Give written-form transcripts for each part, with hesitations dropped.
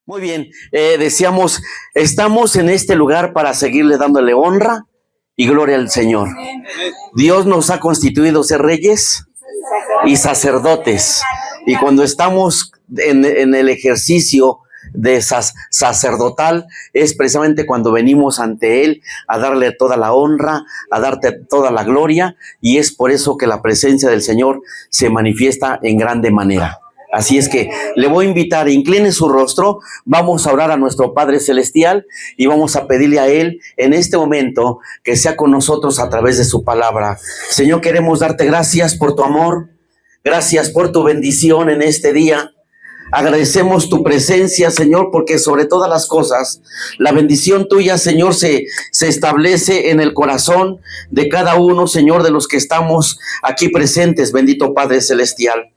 Muy bien, decíamos, estamos en este lugar para seguirle dándole honra y gloria al Señor. Dios nos ha constituido ser reyes y sacerdotes. Y cuando estamos en el ejercicio de sacerdotal, es precisamente cuando venimos ante Él a darle toda la honra, a darte toda la gloria, y es por eso que la presencia del Señor se manifiesta en grande manera. Así es que le voy a invitar, incline su rostro, vamos a orar a nuestro Padre Celestial y vamos a pedirle a Él en este momento que sea con nosotros a través de su palabra. Señor, queremos darte gracias por tu amor, gracias por tu bendición en este día. Agradecemos tu presencia, Señor, porque sobre todas las cosas, la bendición tuya, Señor, se establece en el corazón de cada uno, Señor, de los que estamos aquí presentes, bendito Padre Celestial.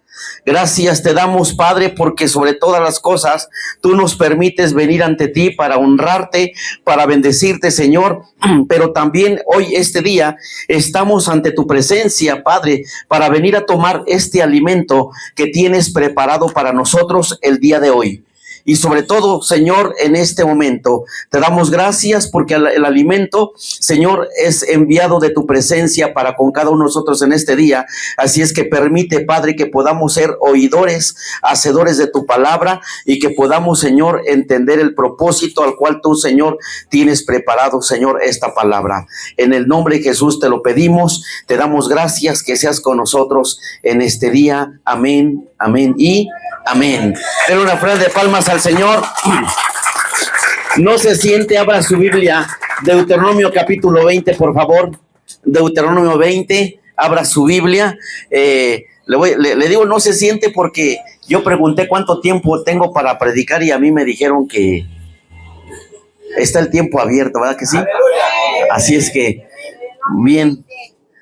Gracias te damos, Padre, porque sobre todas las cosas tú nos permites venir ante ti para honrarte, para bendecirte, Señor, pero también hoy, este día, estamos ante tu presencia, Padre, para venir a tomar este alimento que tienes preparado para nosotros el día de hoy. Y sobre todo, Señor, en este momento te damos gracias porque el alimento, Señor, es enviado de tu presencia para con cada uno de nosotros en este día. Así es que permite, Padre, que podamos ser oidores, hacedores de tu palabra y que podamos, Señor, entender el propósito al cual tú, Señor, tienes preparado, Señor, esta palabra. En el nombre de Jesús te lo pedimos, te damos gracias, que seas con nosotros en este día. Amén, amén y amén. Den una ofrenda de palmas al Señor. No se siente, abra su Biblia. Deuteronomio capítulo 20, por favor. Deuteronomio 20, abra su Biblia. Le digo no se siente porque yo pregunté cuánto tiempo tengo para predicar y a mí me dijeron que está el tiempo abierto, ¿verdad que sí? Así es que, bien.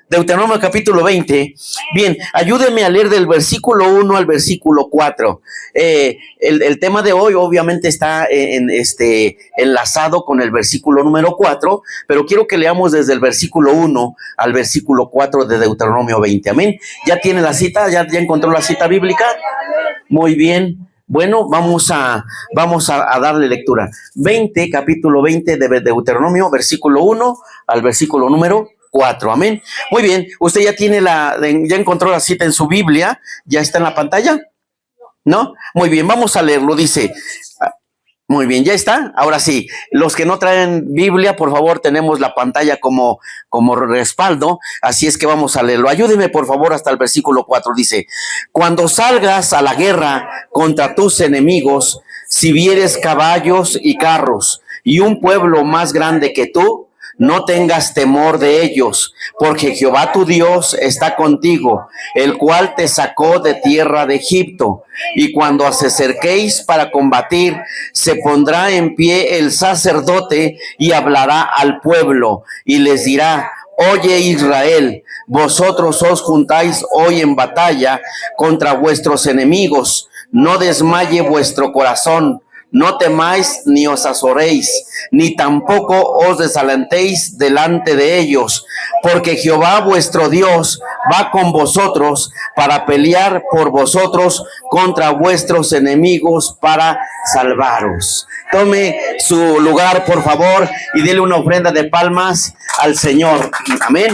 Deuteronomio capítulo 20. Bien, ayúdenme a leer del versículo 1 al versículo 4. El tema de hoy obviamente está enlazado con el versículo número 4, pero quiero que leamos desde el versículo 1 al versículo 4 de Deuteronomio 20. Amén. ¿Ya tiene la cita? ¿Ya encontró la cita bíblica? Muy bien. Bueno, vamos a darle lectura. Capítulo 20 de Deuteronomio, versículo 1 al versículo número 4, amén. Muy bien, usted ya tiene ya encontró la cita en su Biblia, ¿ya está en la pantalla? ¿No? Muy bien, vamos a leerlo, dice. Muy bien, ¿ya está? Ahora sí, los que no traen Biblia, por favor, tenemos la pantalla como respaldo, así es que vamos a leerlo. Ayúdeme, por favor, hasta el versículo 4, dice: cuando salgas a la guerra contra tus enemigos, si vieres caballos y carros y un pueblo más grande que tú, no tengas temor de ellos, porque Jehová tu Dios está contigo, el cual te sacó de tierra de Egipto. Y cuando os acerquéis para combatir, se pondrá en pie el sacerdote y hablará al pueblo y les dirá: oye Israel, vosotros os juntáis hoy en batalla contra vuestros enemigos. No desmaye vuestro corazón. No temáis ni os azoréis, ni tampoco os desalentéis delante de ellos, porque Jehová vuestro Dios va con vosotros para pelear por vosotros contra vuestros enemigos para salvaros. Tome su lugar, por favor, y dele una ofrenda de palmas al Señor. Amén.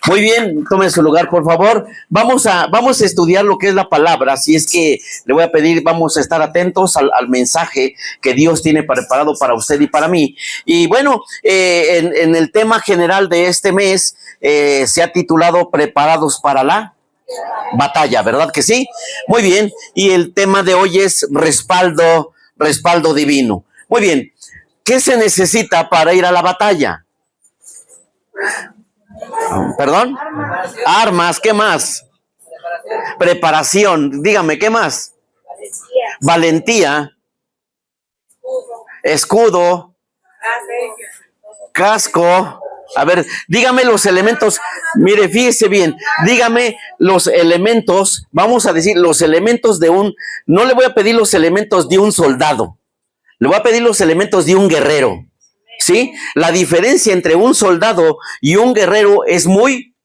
Muy bien, tome su lugar, por favor. Vamos a estudiar lo que es la palabra. Así es que le voy a pedir, vamos a estar atentos al mensaje que Dios tiene preparado para usted y para mí. Y bueno, en el tema general de este mes se ha titulado Preparados para la batalla, ¿verdad que sí? Muy bien, y el tema de hoy es respaldo divino. Muy bien, ¿qué se necesita para ir a la batalla? ¿Perdón? Armas, ¿qué más? Preparación, dígame, ¿qué más? Valentía, escudo, casco. A ver, dígame los elementos. Mire, fíjese bien, dígame los elementos, vamos a decir los elementos no le voy a pedir los elementos de un soldado, le voy a pedir los elementos de un guerrero. ¿Sí? La diferencia entre un soldado y un guerrero es muy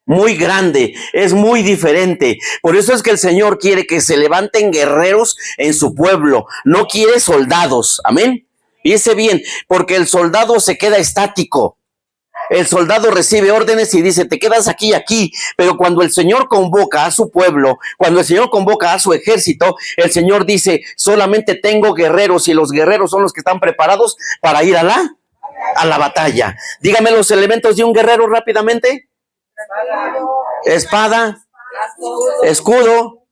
muy grande, es muy diferente. Por eso es que el Señor quiere que se levanten guerreros en su pueblo, no quiere soldados, amén. Fíjese bien, porque el soldado se queda estático. El soldado recibe órdenes y dice, te quedas aquí y aquí, pero cuando el Señor convoca a su pueblo, cuando el Señor convoca a su ejército, el Señor dice, solamente tengo guerreros y los guerreros son los que están preparados para ir a la batalla. Dígame los elementos de un guerrero rápidamente. Espada, escudo,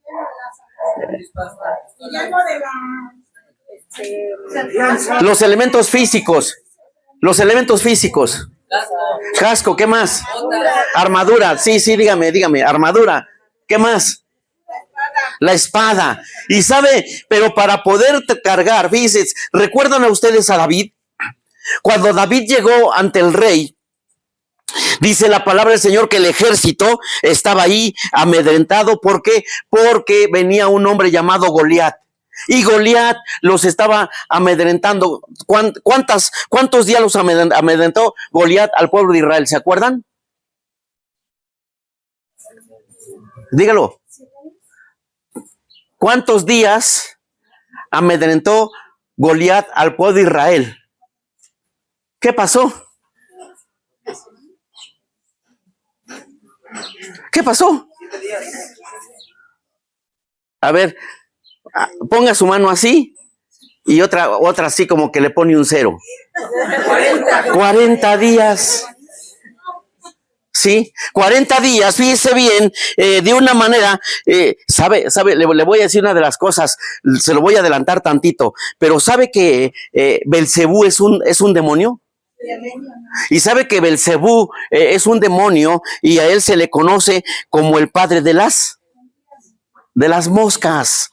los elementos físicos, casco, ¿qué más? Armadura, sí, dígame, armadura, ¿qué más? La espada. Y sabe, pero para poder cargar, fíjense, ¿recuerdan a ustedes a David? Cuando David llegó ante el rey, dice la palabra del Señor que el ejército estaba ahí amedrentado. ¿Por qué? Porque venía un hombre llamado Goliat. Y Goliat los estaba amedrentando. ¿Cuántos días los amedrentó Goliat al pueblo de Israel? ¿Se acuerdan? Dígalo. ¿Cuántos días amedrentó Goliat al pueblo de Israel? ¿Qué pasó? ¿Qué pasó? A ver, ponga su mano así y otra así como que le pone un 0. 40 días. Sí, 40 días, fíjese bien, de una manera, sabe, le voy a decir una de las cosas, se lo voy a adelantar tantito, pero ¿sabe que Belcebú es un demonio? Y sabe que Belcebú es un demonio y a él se le conoce como el padre de las moscas.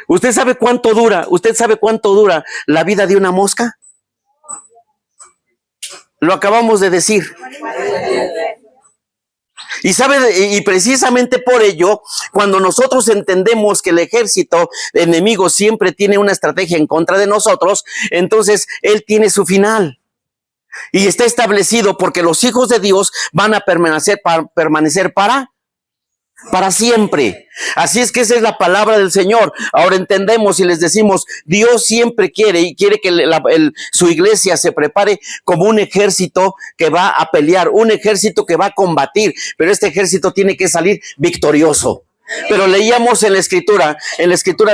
¿Usted sabe cuánto dura la vida de una mosca? Lo acabamos de decir. Y sabe, y precisamente por ello, cuando nosotros entendemos que el ejército enemigo siempre tiene una estrategia en contra de nosotros, entonces él tiene su final. Y está establecido porque los hijos de Dios van a permanecer para siempre. Así es que esa es la palabra del Señor. Ahora entendemos y les decimos, Dios siempre quiere que su iglesia se prepare como un ejército que va a pelear, un ejército que va a combatir, pero este ejército tiene que salir victorioso. Pero leíamos en la escritura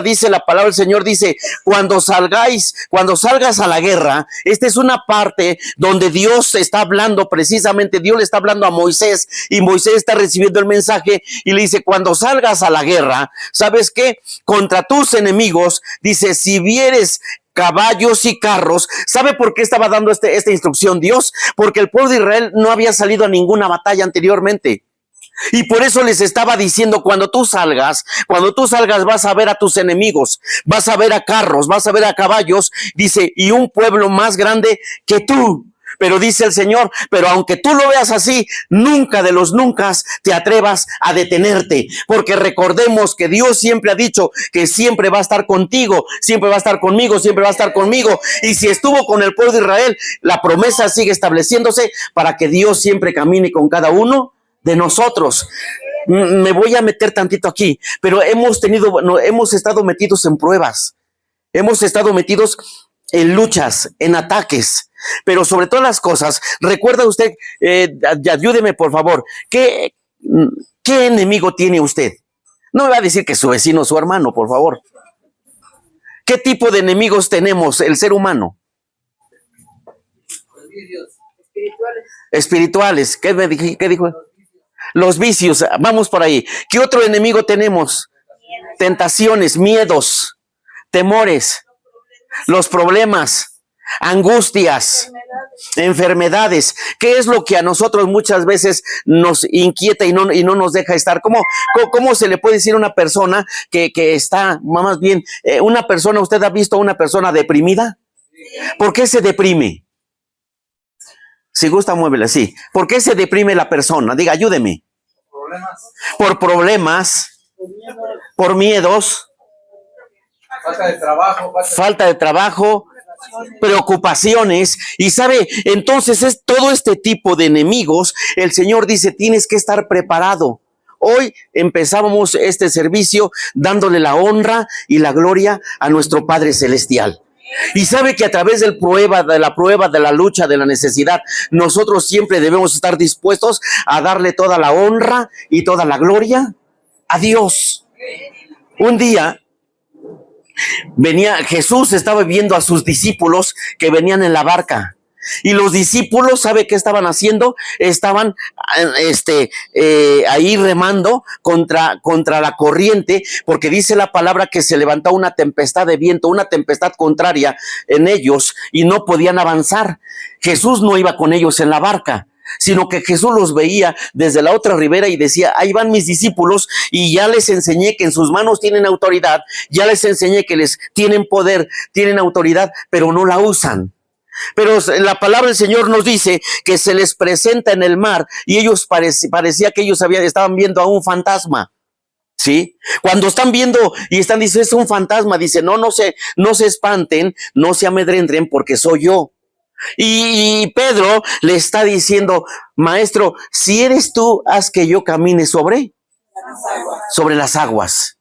dice la palabra del Señor, dice, cuando salgas a la guerra, esta es una parte donde Dios está hablando, precisamente Dios le está hablando a Moisés, y Moisés está recibiendo el mensaje, y le dice, cuando salgas a la guerra, ¿sabes qué? Contra tus enemigos, dice, si vieres caballos y carros. ¿Sabe por qué estaba dando esta instrucción Dios? Porque el pueblo de Israel no había salido a ninguna batalla anteriormente. Y por eso les estaba diciendo, cuando tú salgas vas a ver a tus enemigos, vas a ver a carros, vas a ver a caballos, dice, y un pueblo más grande que tú. Pero dice el Señor, pero aunque tú lo veas así, nunca de los nunca te atrevas a detenerte, porque recordemos que Dios siempre ha dicho que siempre va a estar contigo, siempre va a estar conmigo, siempre va a estar conmigo. Y si estuvo con el pueblo de Israel, la promesa sigue estableciéndose para que Dios siempre camine con cada uno de nosotros. Me voy a meter tantito aquí, pero hemos estado metidos en pruebas, hemos estado metidos en luchas, en ataques, pero sobre todas las cosas, recuerda usted, ayúdeme por favor, ¿qué enemigo tiene usted? No me va a decir que su vecino o su hermano, por favor. ¿Qué tipo de enemigos tenemos el ser humano? Espirituales. ¿Qué dijo? Los vicios, vamos por ahí. ¿Qué otro enemigo tenemos? Tentaciones, miedos, temores, los problemas, angustias, enfermedades. ¿Qué es lo que a nosotros muchas veces nos inquieta y no nos deja estar? ¿Cómo se le puede decir a una persona que está, más bien, una persona, usted ha visto a una persona deprimida? ¿Por qué se deprime? Si gusta, muévela, sí. ¿Por qué se deprime la persona? Diga, ayúdeme. Por problemas, por miedos, falta de trabajo, preocupaciones. Y sabe, entonces es todo este tipo de enemigos. El Señor dice, tienes que estar preparado. Hoy empezábamos este servicio dándole la honra y la gloria a nuestro Padre Celestial. Y sabe que a través de la prueba, de la lucha, de la necesidad, nosotros siempre debemos estar dispuestos a darle toda la honra y toda la gloria a Dios. Un día Jesús estaba viendo a sus discípulos que venían en la barca. Y los discípulos, ¿sabe qué estaban haciendo? Estaban ahí remando contra la corriente, porque dice la palabra que se levantó una tempestad de viento, una tempestad contraria en ellos, y no podían avanzar. Jesús no iba con ellos en la barca, sino que Jesús los veía desde la otra ribera y decía, ahí van mis discípulos, y ya les enseñé que en sus manos tienen autoridad, ya les enseñé que les tienen poder, tienen autoridad, pero no la usan. Pero la palabra del Señor nos dice que se les presenta en el mar y ellos parecía que ellos estaban viendo a un fantasma. ¿Sí? Cuando están viendo y están diciendo es un fantasma, dice no se espanten, no se amedrenten porque soy yo. Y Pedro le está diciendo, maestro, si eres tú, haz que yo camine sobre las aguas.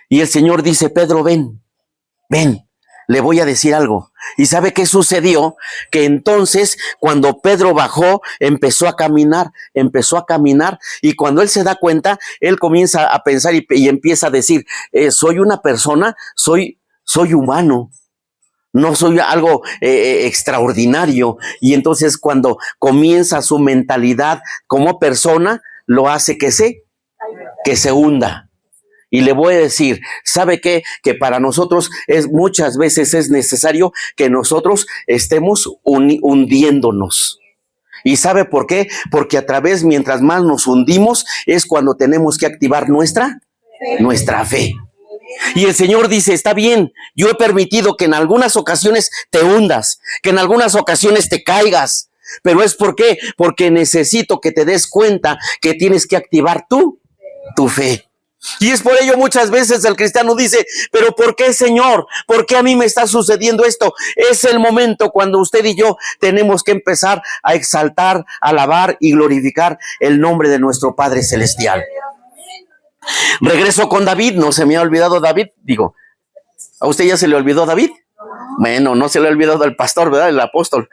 Y el Señor dice, Pedro, ven, le voy a decir algo. ¿Y sabe qué sucedió? Que entonces cuando Pedro bajó, empezó a caminar, y cuando él se da cuenta, él comienza a pensar y empieza a decir, soy una persona, soy humano. No soy algo extraordinario. Y entonces cuando comienza su mentalidad como persona, lo hace que se hunda. Y le voy a decir, ¿sabe qué? Que para nosotros muchas veces es necesario que nosotros estemos hundiéndonos. ¿Y sabe por qué? Porque mientras más nos hundimos, es cuando tenemos que activar nuestra fe. Y el Señor dice, está bien, yo he permitido que en algunas ocasiones te hundas, que en algunas ocasiones te caigas. ¿Pero es por qué? Porque necesito que te des cuenta que tienes que activar tu fe. Y es por ello muchas veces el cristiano dice, pero ¿por qué, Señor? ¿Por qué a mí me está sucediendo esto? Es el momento cuando usted y yo tenemos que empezar a exaltar, alabar y glorificar el nombre de nuestro Padre Celestial. Regreso con David, no se me ha olvidado David, digo, ¿a usted ya se le olvidó David? Bueno, no se le ha olvidado al pastor, ¿verdad? El apóstol.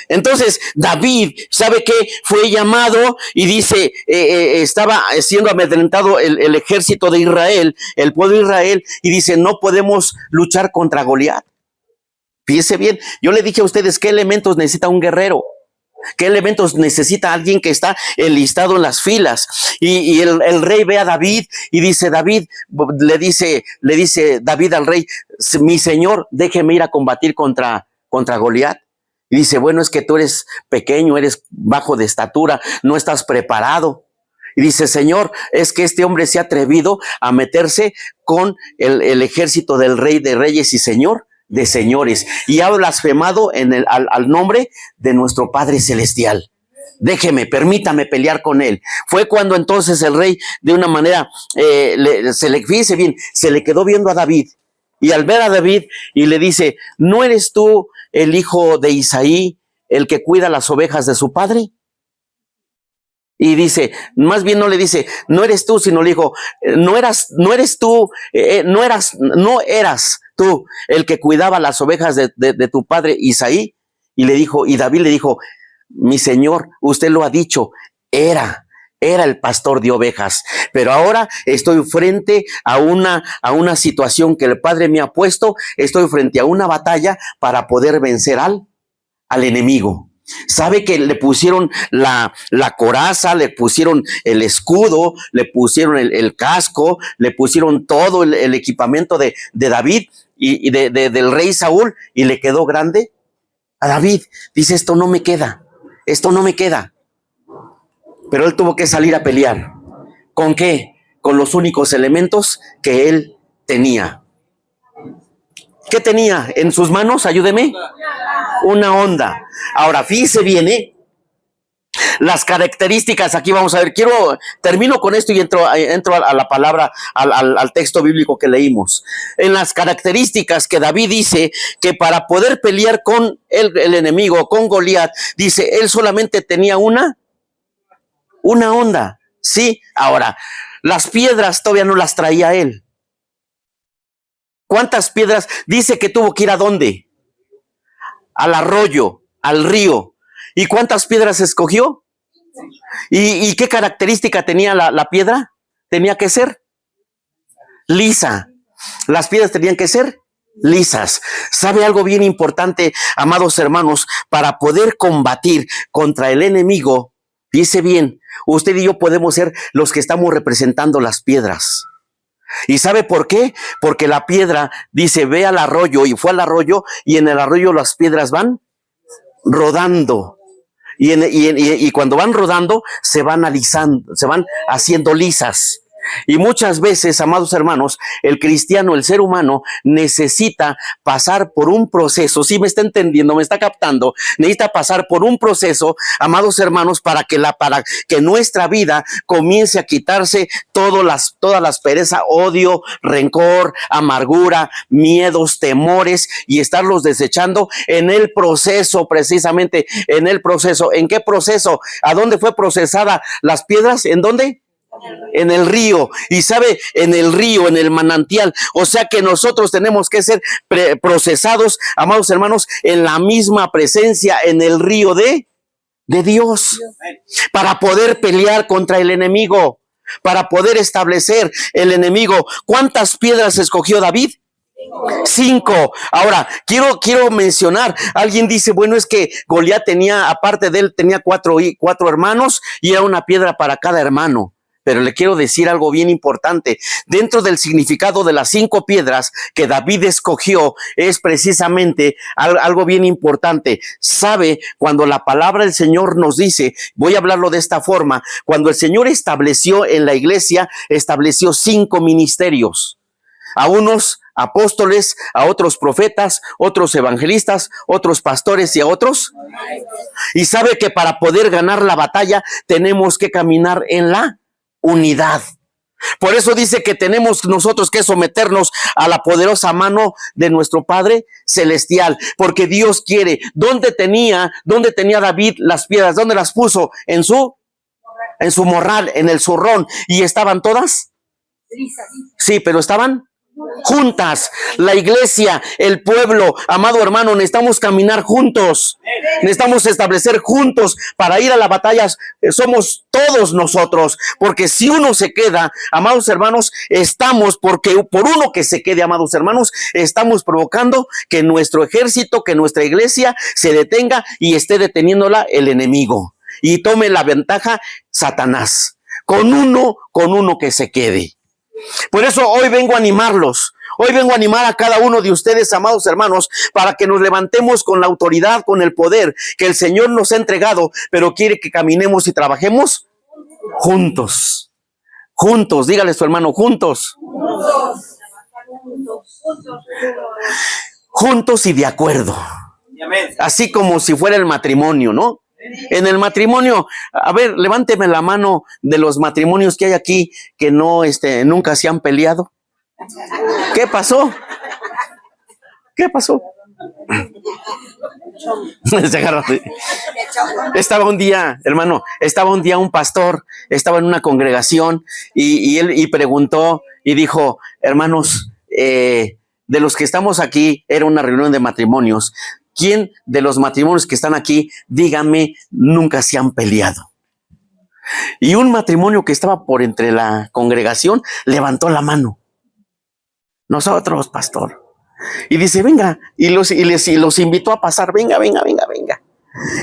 Entonces David, ¿sabe qué? Fue llamado y dice, estaba siendo amedrentado el ejército de Israel, el pueblo de Israel, y dice, no podemos luchar contra Goliat. Fíjese bien, yo le dije a ustedes qué elementos necesita un guerrero, qué elementos necesita alguien que está enlistado en las filas. Y el rey ve a David y dice, le dice David al rey, mi señor, déjeme ir a combatir contra Goliat. Y dice, bueno, es que tú eres pequeño, eres bajo de estatura, no estás preparado. Y dice, Señor, es que este hombre se ha atrevido a meterse con el ejército del Rey de Reyes y Señor de Señores, y ha blasfemado al nombre de nuestro Padre Celestial. Permítame pelear con él. Fue cuando entonces el rey, de una manera, fíjese bien, se le quedó viendo a David. Y al ver a David, y le dice, ¿no eres tú el hijo de Isaí, el que cuida las ovejas de su padre? Y dice, más bien no le dice, no eres tú, sino le dijo, no eras tú el que cuidaba las ovejas de tu padre Isaí. Y David le dijo, mi señor, usted lo ha dicho, era el pastor de ovejas, pero ahora estoy frente a una situación que el Padre me ha puesto, estoy frente a una batalla para poder vencer al enemigo. ¿Sabe que le pusieron la coraza, le pusieron el escudo, le pusieron el casco, le pusieron todo el equipamiento de David y del rey Saúl, y le quedó grande a David? Dice, esto no me queda. Pero él tuvo que salir a pelear. ¿Con qué? Con los únicos elementos que él tenía. ¿Qué tenía en sus manos? Ayúdeme. Una honda. Ahora, fíjese bien, Las características, aquí vamos a ver, termino con esto y entro a la palabra, al texto bíblico que leímos. En las características que David dice que para poder pelear con el enemigo, con Goliat, dice, él solamente tenía una onda, ¿sí? Ahora, las piedras todavía no las traía él. ¿Cuántas piedras? Dice que tuvo que ir ¿a dónde? Al arroyo, al río. ¿Y cuántas piedras escogió? ¿Y qué característica tenía la piedra? Tenía que ser lisa. Las piedras tenían que ser lisas. ¿Sabe algo bien importante, amados hermanos? Para poder combatir contra el enemigo, fíjese bien, usted y yo podemos ser los que estamos representando las piedras. ¿Y sabe por qué? Porque la piedra dice, ve al arroyo, y fue al arroyo, y en el arroyo las piedras van rodando. Y cuando van rodando, se van alisando, se van haciendo lisas. Y muchas veces, amados hermanos, el cristiano, el ser humano, necesita pasar por un proceso. ¿Sí me está entendiendo? ¿Me está captando? Necesita pasar por un proceso, amados hermanos, para que nuestra vida comience a quitarse todas las perezas, odio, rencor, amargura, miedos, temores, y estarlos desechando en el proceso, precisamente en el proceso. ¿En qué proceso? ¿A dónde fue procesada las piedras? ¿En dónde? En el río. Y sabe, en el río, en el manantial. O sea que nosotros tenemos que ser procesados, amados hermanos, en la misma presencia, en el río de Dios, para poder pelear contra el enemigo, para poder establecer el enemigo. ¿Cuántas piedras escogió David? 5. Ahora, quiero mencionar, alguien dice, bueno, es que Goliat tenía, aparte de él, tenía cuatro hermanos, y era una piedra para cada hermano. Pero le quiero decir algo bien importante. Dentro del significado de las 5 piedras que David escogió, es precisamente algo bien importante. Sabe, cuando la palabra del Señor nos dice, voy a hablarlo de esta forma, cuando el Señor estableció en la iglesia, estableció 5 ministerios. A unos apóstoles, a otros profetas, otros evangelistas, otros pastores y a otros. Y sabe que para poder ganar la batalla tenemos que caminar en la unidad. Por eso dice que tenemos nosotros que someternos a la poderosa mano de nuestro Padre Celestial, porque Dios quiere. ¿Dónde tenía David las piedras? ¿Dónde las puso? En su morral, en el zurrón. ¿Y estaban todas? Sí, pero estaban juntas. La iglesia, el pueblo, amado hermano, necesitamos caminar juntos, necesitamos establecer juntos para ir a la batalla. Somos todos nosotros, porque si uno se queda, amados hermanos, porque por uno que se quede, amados hermanos, estamos provocando que nuestro ejército, que nuestra iglesia se detenga y esté deteniéndola el enemigo y tome la ventaja Satanás, con uno que se quede. Por eso hoy vengo a animarlos. Hoy vengo a animar a cada uno de ustedes, amados hermanos, para que nos levantemos con la autoridad, con el poder que el Señor nos ha entregado, pero quiere que caminemos y trabajemos juntos. Juntos, dígale a su hermano, juntos. Juntos y de acuerdo. Así como si fuera el matrimonio, ¿no? En el matrimonio, a ver, levánteme la mano de los matrimonios que hay aquí que nunca se han peleado. ¿Qué pasó? ¿Qué pasó? Estaba un día, hermano, un pastor, estaba en una congregación y él preguntó y dijo, hermanos, de los que estamos aquí, era una reunión de matrimonios. ¿Quién de los matrimonios que están aquí, dígame, nunca se han peleado? Y un matrimonio que estaba por entre la congregación levantó la mano. Nosotros, pastor. Y dice, venga, y los invitó a pasar, venga.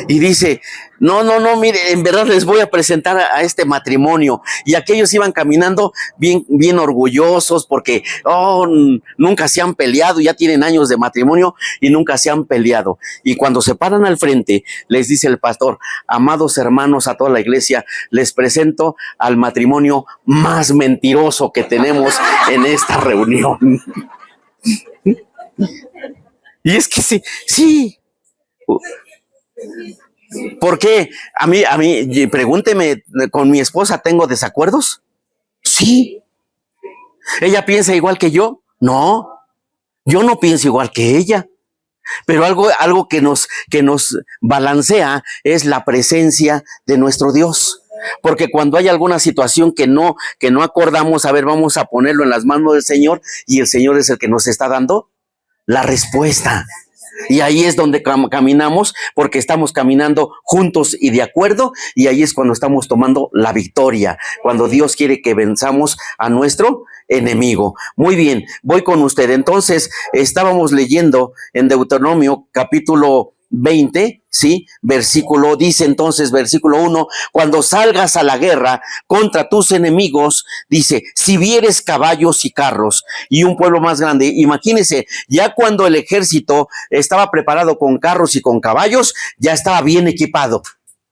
Y dice, no, mire, en verdad les voy a presentar a este matrimonio. Y aquellos iban caminando bien orgullosos porque, nunca se han peleado, ya tienen años de matrimonio y nunca se han peleado. Y cuando se paran al frente, les dice el pastor, amados hermanos, a toda la iglesia, les presento al matrimonio más mentiroso que tenemos en esta reunión. Y es que sí. ¿Por qué? Pregúnteme, ¿con mi esposa tengo desacuerdos? Sí. ¿Ella piensa igual que yo? No, yo no pienso igual que ella. Pero algo que nos balancea es la presencia de nuestro Dios. Porque cuando hay alguna situación que no acordamos, a ver, vamos a ponerlo en las manos del Señor, y el Señor es el que nos está dando la respuesta. Y ahí es donde caminamos, porque estamos caminando juntos y de acuerdo, y ahí es cuando estamos tomando la victoria, cuando Dios quiere que venzamos a nuestro enemigo. Muy bien, voy con usted. Entonces, estábamos leyendo en Deuteronomio capítulo 20, ¿sí? Dice entonces, versículo 1, cuando salgas a la guerra contra tus enemigos, dice, si vieres caballos y carros y un pueblo más grande, imagínense, ya cuando el ejército estaba preparado con carros y con caballos, ya estaba bien equipado,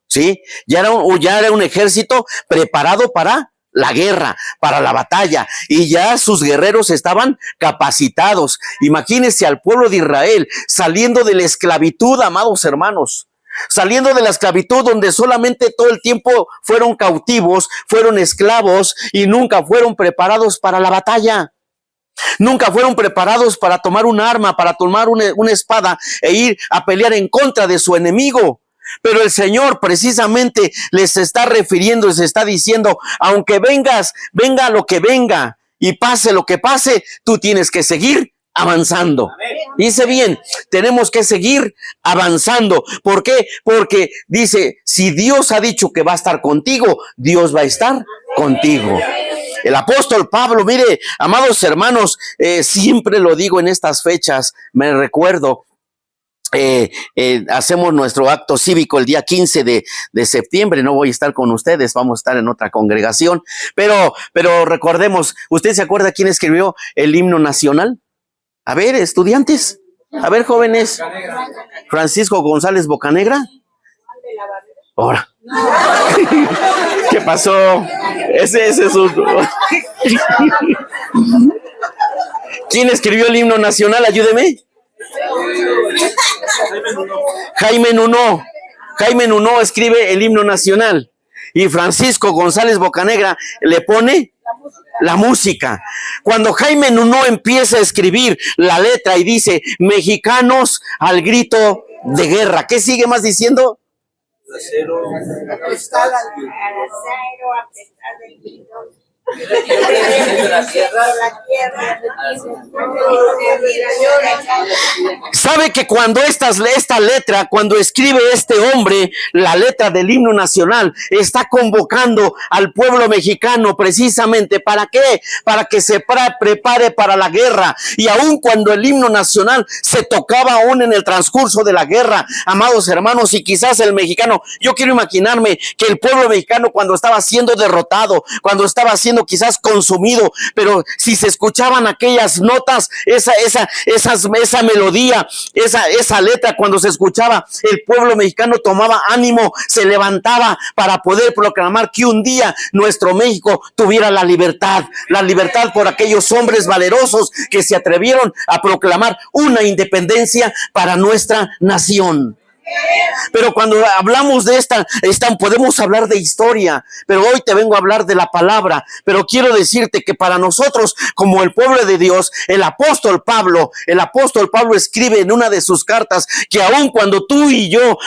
¿sí? Ya era un ejército preparado para la guerra, para la batalla, y ya sus guerreros estaban capacitados. Imagínense al pueblo de Israel saliendo de la esclavitud, amados hermanos, saliendo de la esclavitud donde solamente todo el tiempo fueron cautivos, fueron esclavos y nunca fueron preparados para la batalla. Nunca fueron preparados para tomar un arma, para tomar una espada e ir a pelear en contra de su enemigo. Pero el Señor precisamente les está refiriendo, les está diciendo, aunque venga lo que venga y pase lo que pase, tú tienes que seguir avanzando. Dice bien, tenemos que seguir avanzando. ¿Por qué? Porque dice, si Dios ha dicho que va a estar contigo, Dios va a estar contigo. El apóstol Pablo, mire, amados hermanos, siempre lo digo en estas fechas, me recuerdo, hacemos nuestro acto cívico el día 15 de septiembre. No voy a estar con ustedes, vamos a estar en otra congregación, pero recordemos, ¿usted se acuerda quién escribió el himno nacional? A ver, estudiantes, a ver, jóvenes. Francisco González Bocanegra. Ahora, ¿qué pasó? Ese es un... ¿Quién escribió el himno nacional? Ayúdeme. Jaime Nuno escribe el himno nacional y Francisco González Bocanegra le pone la música. Cuando Jaime Nuno empieza a escribir la letra y dice, mexicanos al grito de guerra, ¿qué sigue más diciendo? Sabe que cuando esta letra, cuando escribe este hombre la letra del himno nacional, está convocando al pueblo mexicano precisamente ¿para qué? Para que se prepare para la guerra. Y aun cuando el himno nacional se tocaba aún en el transcurso de la guerra, amados hermanos, y quizás el mexicano, yo quiero imaginarme que el pueblo mexicano cuando estaba siendo derrotado, cuando estaba siendo quizás consumido, pero si se escuchaban aquellas notas, esa melodía, esa letra, cuando se escuchaba, el pueblo mexicano tomaba ánimo, se levantaba para poder proclamar que un día nuestro México tuviera la libertad por aquellos hombres valerosos que se atrevieron a proclamar una independencia para nuestra nación. Pero cuando hablamos de esta podemos hablar de historia, pero hoy te vengo a hablar de la palabra. Pero quiero decirte que para nosotros, como el pueblo de Dios, el apóstol Pablo escribe en una de sus cartas que aun cuando tú y yo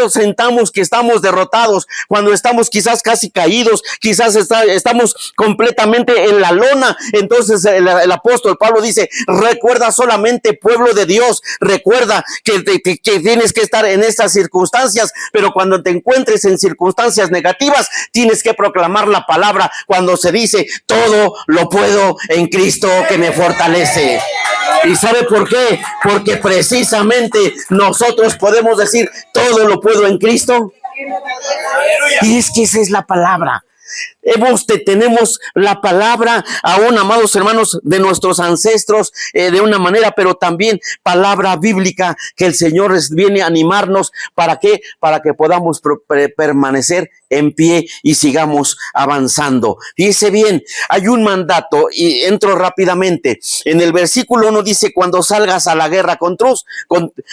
sentamos que estamos derrotados, cuando estamos quizás casi caídos, quizás estamos completamente en la lona, entonces el apóstol Pablo dice, recuerda solamente, pueblo de Dios, recuerda que tienes que estar en estas circunstancias, pero cuando te encuentres en circunstancias negativas, tienes que proclamar la palabra cuando se dice, todo lo puedo en Cristo que me fortalece. ¿Y sabe por qué? Porque precisamente nosotros podemos decir, todo lo puedo en Cristo. Y es que esa es la palabra. Tenemos la palabra aún, amados hermanos, de nuestros ancestros, de una manera, pero también palabra bíblica que el Señor viene a animarnos. ¿Para qué? Para que podamos permanecer en pie y sigamos avanzando. Dice bien, hay un mandato y entro rápidamente. En el versículo 1 dice, cuando salgas a la guerra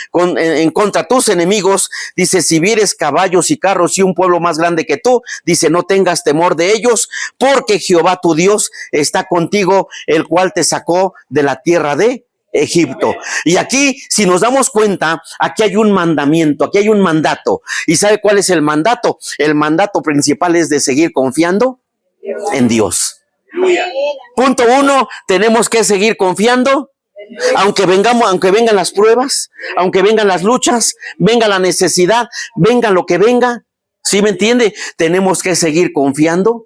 en contra de tus enemigos, dice, si vieres caballos y carros y un pueblo más grande que tú, dice, no tengas temor de ellos, porque Jehová tu Dios está contigo, el cual te sacó de la tierra de Egipto. Y aquí, si nos damos cuenta, aquí hay un mandamiento, aquí hay un mandato. ¿Y sabe cuál es el mandato? El mandato principal es de seguir confiando en Dios. Punto 1, tenemos que seguir confiando, aunque vengan las pruebas, aunque vengan las luchas, venga la necesidad, venga lo que venga. ¿Sí me entiende? Tenemos que seguir confiando.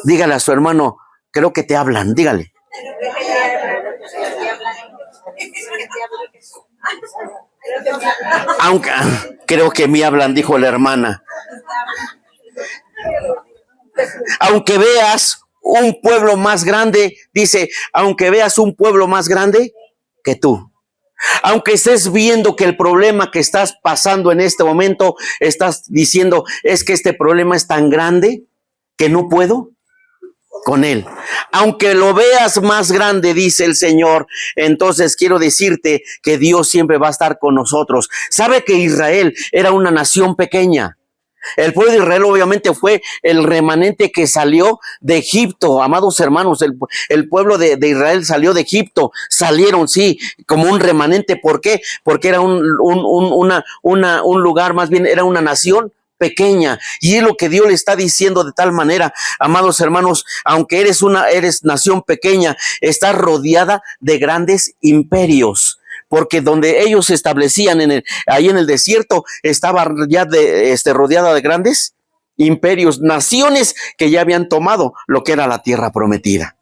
Dígale a su hermano, creo que te hablan, dígale. Aunque creo que me hablan, dijo la hermana. Aunque veas un pueblo más grande, dice, aunque veas un pueblo más grande que tú. Aunque estés viendo que el problema que estás pasando en este momento, estás diciendo, es que este problema es tan grande que no puedo con él. Aunque lo veas más grande, dice el Señor, entonces quiero decirte que Dios siempre va a estar con nosotros. ¿Sabe que Israel era una nación pequeña? El pueblo de Israel obviamente fue el remanente que salió de Egipto, amados hermanos. El pueblo de Israel salió de Egipto, salieron, sí, como un remanente. ¿Por qué? Porque era un lugar, más bien era una nación pequeña, y es lo que Dios le está diciendo de tal manera, amados hermanos, aunque eres nación pequeña, estás rodeada de grandes imperios. Porque donde ellos se establecían ahí en el desierto, estaba ya rodeada de grandes imperios, naciones que ya habían tomado lo que era la tierra prometida.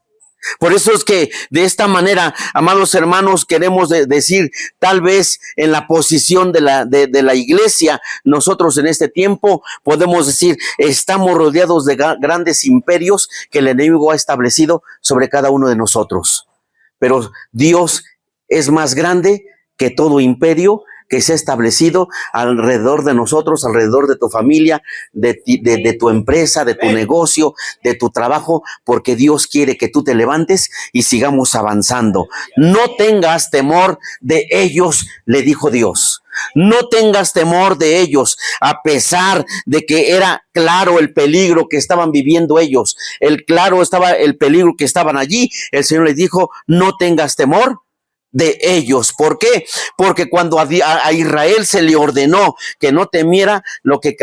Por eso es que de esta manera, amados hermanos, queremos decir, tal vez en la posición de la iglesia, nosotros en este tiempo podemos decir, estamos rodeados de grandes imperios que el enemigo ha establecido sobre cada uno de nosotros. Pero Dios es más grande que todo imperio que se ha establecido alrededor de nosotros, alrededor de tu familia, de tu empresa, de tu negocio, de tu trabajo, porque Dios quiere que tú te levantes y sigamos avanzando. No tengas temor de ellos, le dijo Dios. No tengas temor de ellos, a pesar de que era claro el peligro que estaban viviendo ellos. Claro estaba el peligro que estaban allí. El Señor les dijo, no tengas temor de ellos. ¿Por qué? Porque cuando a Israel se le ordenó que no temiera lo que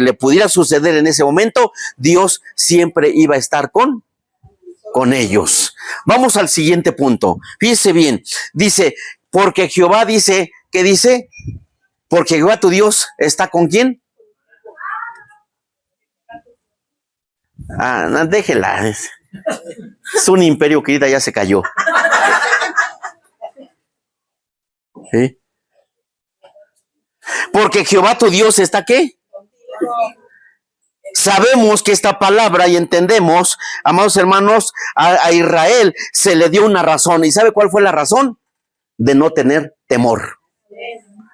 le pudiera suceder en ese momento, Dios siempre iba a estar con ellos. Vamos al siguiente punto. Fíjese bien. Dice, porque Jehová dice, ¿qué dice? Porque Jehová tu Dios está ¿con quién? Déjela. Es un imperio que ya se cayó. ¿Sí? Porque Jehová tu Dios está ¿qué? Sabemos que esta palabra y entendemos, amados hermanos, a Israel se le dio una razón. ¿Y sabe cuál fue la razón? De no tener temor.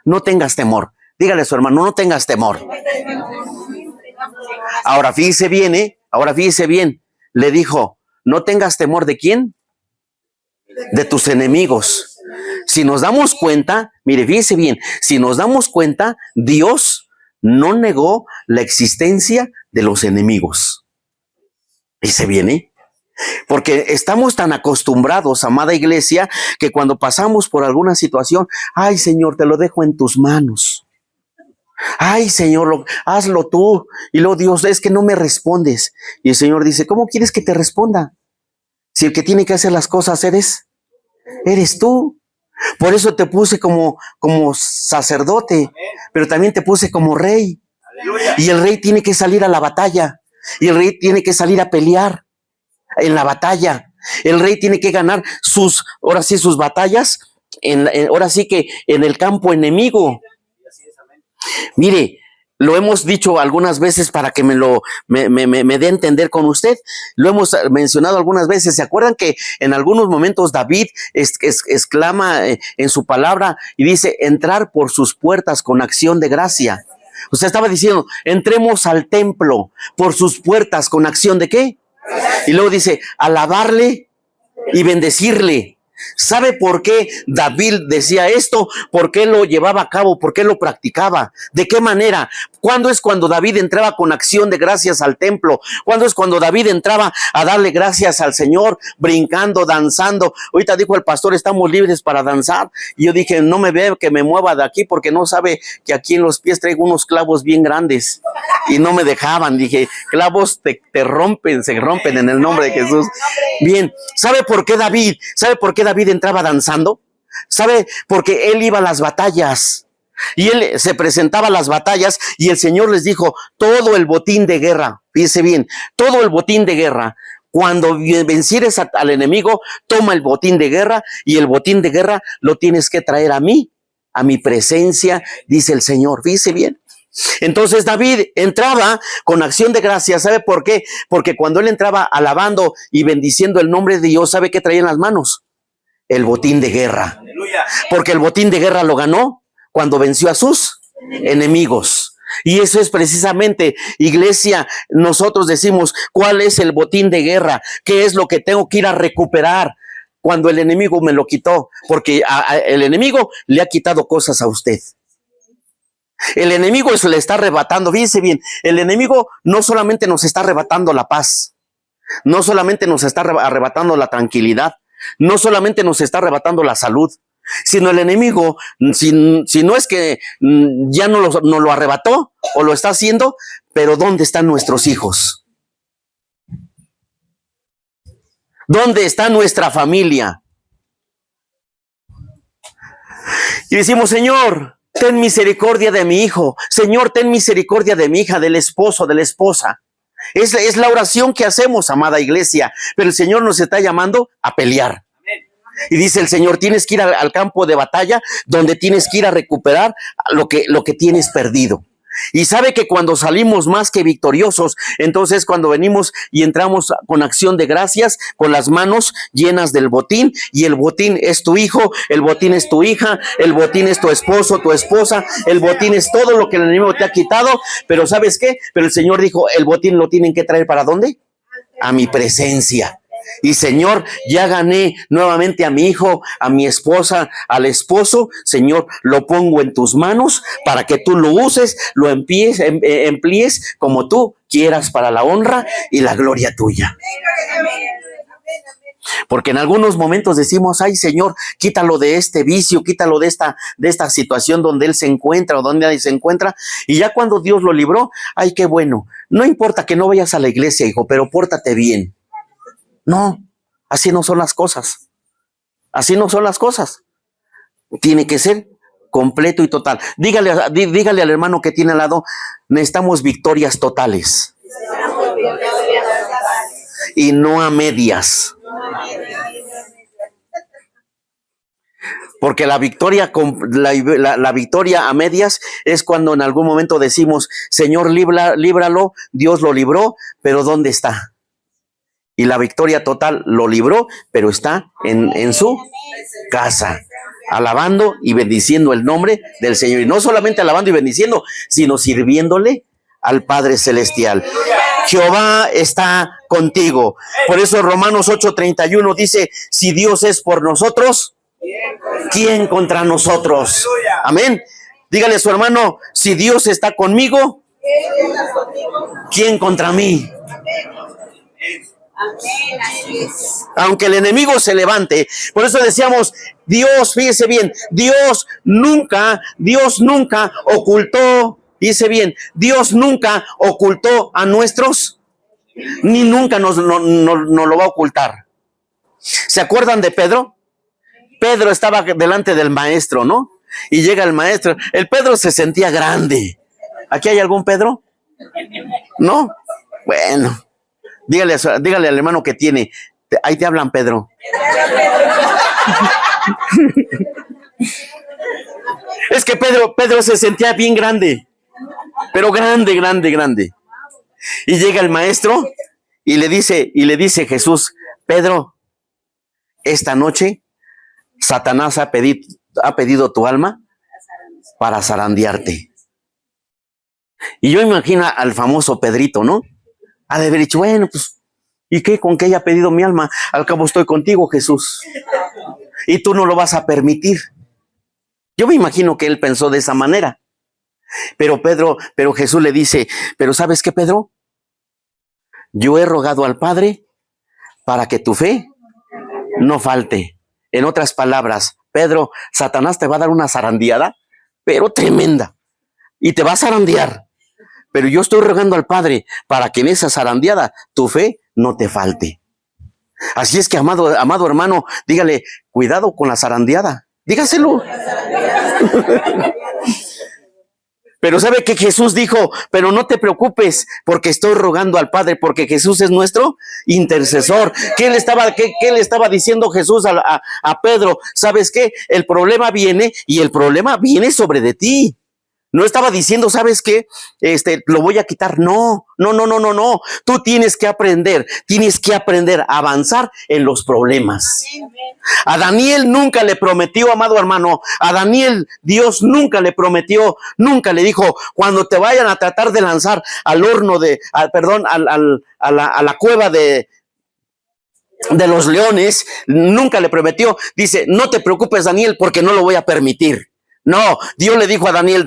No tengas temor. Dígale a su hermano, no tengas temor. Ahora fíjese bien, le dijo, no tengas temor ¿de quién? De tus enemigos. Si nos damos cuenta, mire, fíjese bien, si nos damos cuenta, Dios no negó la existencia de los enemigos. Fíjese bien, ¿eh? Porque estamos tan acostumbrados, amada iglesia, que cuando pasamos por alguna situación, ay Señor, te lo dejo en tus manos. Ay Señor, hazlo tú. Y luego Dios, es que no me respondes. Y el Señor dice, ¿cómo quieres que te responda? Si el que tiene que hacer las cosas eres tú. Por eso te puse como sacerdote, pero también te puse como rey. Y el rey tiene que salir a la batalla. Y el rey tiene que salir a pelear en la batalla. El rey tiene que ganar sus batallas, ahora sí que en el campo enemigo. Mire, Lo hemos dicho algunas veces para que me dé a entender con usted. Lo hemos mencionado algunas veces. ¿Se acuerdan que en algunos momentos David exclama en su palabra y dice, entrar por sus puertas con acción de gracia? Usted estaba diciendo, entremos al templo por sus puertas con acción de ¿qué? Y luego dice, alabarle y bendecirle. ¿Sabe por qué David decía esto? ¿Por qué lo llevaba a cabo? ¿Por qué lo practicaba? ¿De qué manera? ¿Cuándo es cuando David entraba con acción de gracias al templo? ¿Cuándo es cuando David entraba a darle gracias al Señor, brincando, danzando? Ahorita dijo el pastor, estamos libres para danzar. Y yo dije, no me ve que me mueva de aquí porque no sabe que aquí en los pies traigo unos clavos bien grandes. Y no me dejaban. Dije, clavos se rompen en el nombre de Jesús. Bien, ¿sabe por qué David? ¿Sabe por qué David entraba danzando? ¿Sabe? Porque él iba a las batallas. Y él se presentaba a las batallas y el Señor les dijo, todo el botín de guerra, fíjese bien, todo el botín de guerra, cuando vencieres al enemigo, toma el botín de guerra y el botín de guerra lo tienes que traer a mí, a mi presencia, dice el Señor, fíjese bien. Entonces David entraba con acción de gracia. ¿Sabe por qué? Porque cuando él entraba alabando y bendiciendo el nombre de Dios, ¿sabe qué traía en las manos? El botín de guerra. Porque el botín de guerra lo ganó cuando venció a sus enemigos. Y eso es precisamente, iglesia, nosotros decimos, ¿cuál es el botín de guerra? ¿Qué es lo que tengo que ir a recuperar cuando el enemigo me lo quitó? Porque el enemigo le ha quitado cosas a usted. El enemigo se le está arrebatando, fíjense bien, el enemigo no solamente nos está arrebatando la paz, no solamente nos está arrebatando la tranquilidad, no solamente nos está arrebatando la salud, sino el enemigo, si no es que ya no lo arrebató o lo está haciendo, pero ¿dónde están nuestros hijos? ¿Dónde está nuestra familia? Y decimos, Señor, ten misericordia de mi hijo. Señor, ten misericordia de mi hija, del esposo, de la esposa. Es la oración que hacemos, amada iglesia. Pero el Señor nos está llamando a pelear. Y dice el Señor, tienes que ir al campo de batalla, donde tienes que ir a recuperar lo que tienes perdido. Y sabe que cuando salimos más que victoriosos, entonces cuando venimos y entramos con acción de gracias, con las manos llenas del botín, y el botín es tu hijo, el botín es tu hija, el botín es tu esposo, tu esposa, el botín es todo lo que el enemigo te ha quitado, pero ¿sabes qué? Pero el Señor dijo, el botín lo tienen que traer ¿para dónde? A mi presencia. Y Señor, ya gané nuevamente a mi hijo, a mi esposa, al esposo. Señor, lo pongo en tus manos para que tú lo uses, lo emplees como tú quieras para la honra y la gloria tuya. Porque en algunos momentos decimos, ay Señor, quítalo de este vicio, quítalo de esta situación donde él se encuentra o donde nadie se encuentra. Y ya cuando Dios lo libró, ay qué bueno. No importa que no vayas a la iglesia, hijo, pero pórtate bien. No, así no son las cosas. Así no son las cosas. Tiene que ser completo y total. Dígale al hermano que tiene al lado, necesitamos victorias totales. Y no a medias. Porque la victoria a medias es cuando en algún momento decimos, Señor, líbralo, Dios lo libró, pero ¿dónde está? Y la victoria total lo libró, pero está en su casa, alabando y bendiciendo el nombre del Señor. Y no solamente alabando y bendiciendo, sino sirviéndole al Padre Celestial. Jehová está contigo. Por eso Romanos 8:31 dice, si Dios es por nosotros, ¿quién contra nosotros? Amén. Dígale a su hermano, si Dios está conmigo, ¿quién contra mí? Aunque el enemigo se levante. Por eso decíamos, Dios, fíjese bien, Dios nunca ocultó, fíjese bien, Dios nunca ocultó a nuestros, ni nunca nos lo va a ocultar. ¿Se acuerdan de Pedro? Pedro estaba delante del maestro, ¿no? Y llega el maestro. El Pedro se sentía grande. ¿Aquí hay algún Pedro? ¿No? Bueno. Dígale al hermano que tiene, ahí te hablan, Pedro. Es que Pedro se sentía bien grande. pero grande, grande, grande. Y llega el maestro y le dice Jesús, Pedro, esta noche Satanás ha pedido tu alma para zarandearte. Y yo imagino al famoso Pedrito, ¿no? Ha de haber dicho, bueno, pues, ¿y qué? Con que haya pedido mi alma, al cabo estoy contigo, Jesús. Y tú no lo vas a permitir. Yo me imagino que él pensó de esa manera. Pero Jesús le dice, pero ¿sabes qué, Pedro? Yo he rogado al Padre para que tu fe no falte. En otras palabras, Pedro, Satanás te va a dar una zarandeada, pero tremenda. Y te va a zarandear. Pero yo estoy rogando al Padre para que en esa zarandeada tu fe no te falte. Así es que, amado hermano, dígale, cuidado con la zarandeada. Dígaselo. Pero ¿sabe qué Jesús dijo? Pero no te preocupes, porque estoy rogando al Padre, porque Jesús es nuestro intercesor. ¿Qué le estaba diciendo Jesús a Pedro? ¿Sabes qué? El problema viene y el problema viene sobre de ti. No estaba diciendo, ¿sabes qué? Lo voy a quitar. No. Tú tienes que aprender a avanzar en los problemas. A Daniel nunca le prometió, amado hermano, a Daniel Dios nunca le prometió, nunca le dijo, cuando te vayan a tratar de lanzar al horno a la cueva de los leones, nunca le prometió. Dice, no te preocupes, Daniel, porque no lo voy a permitir. No, Dios le dijo a Daniel,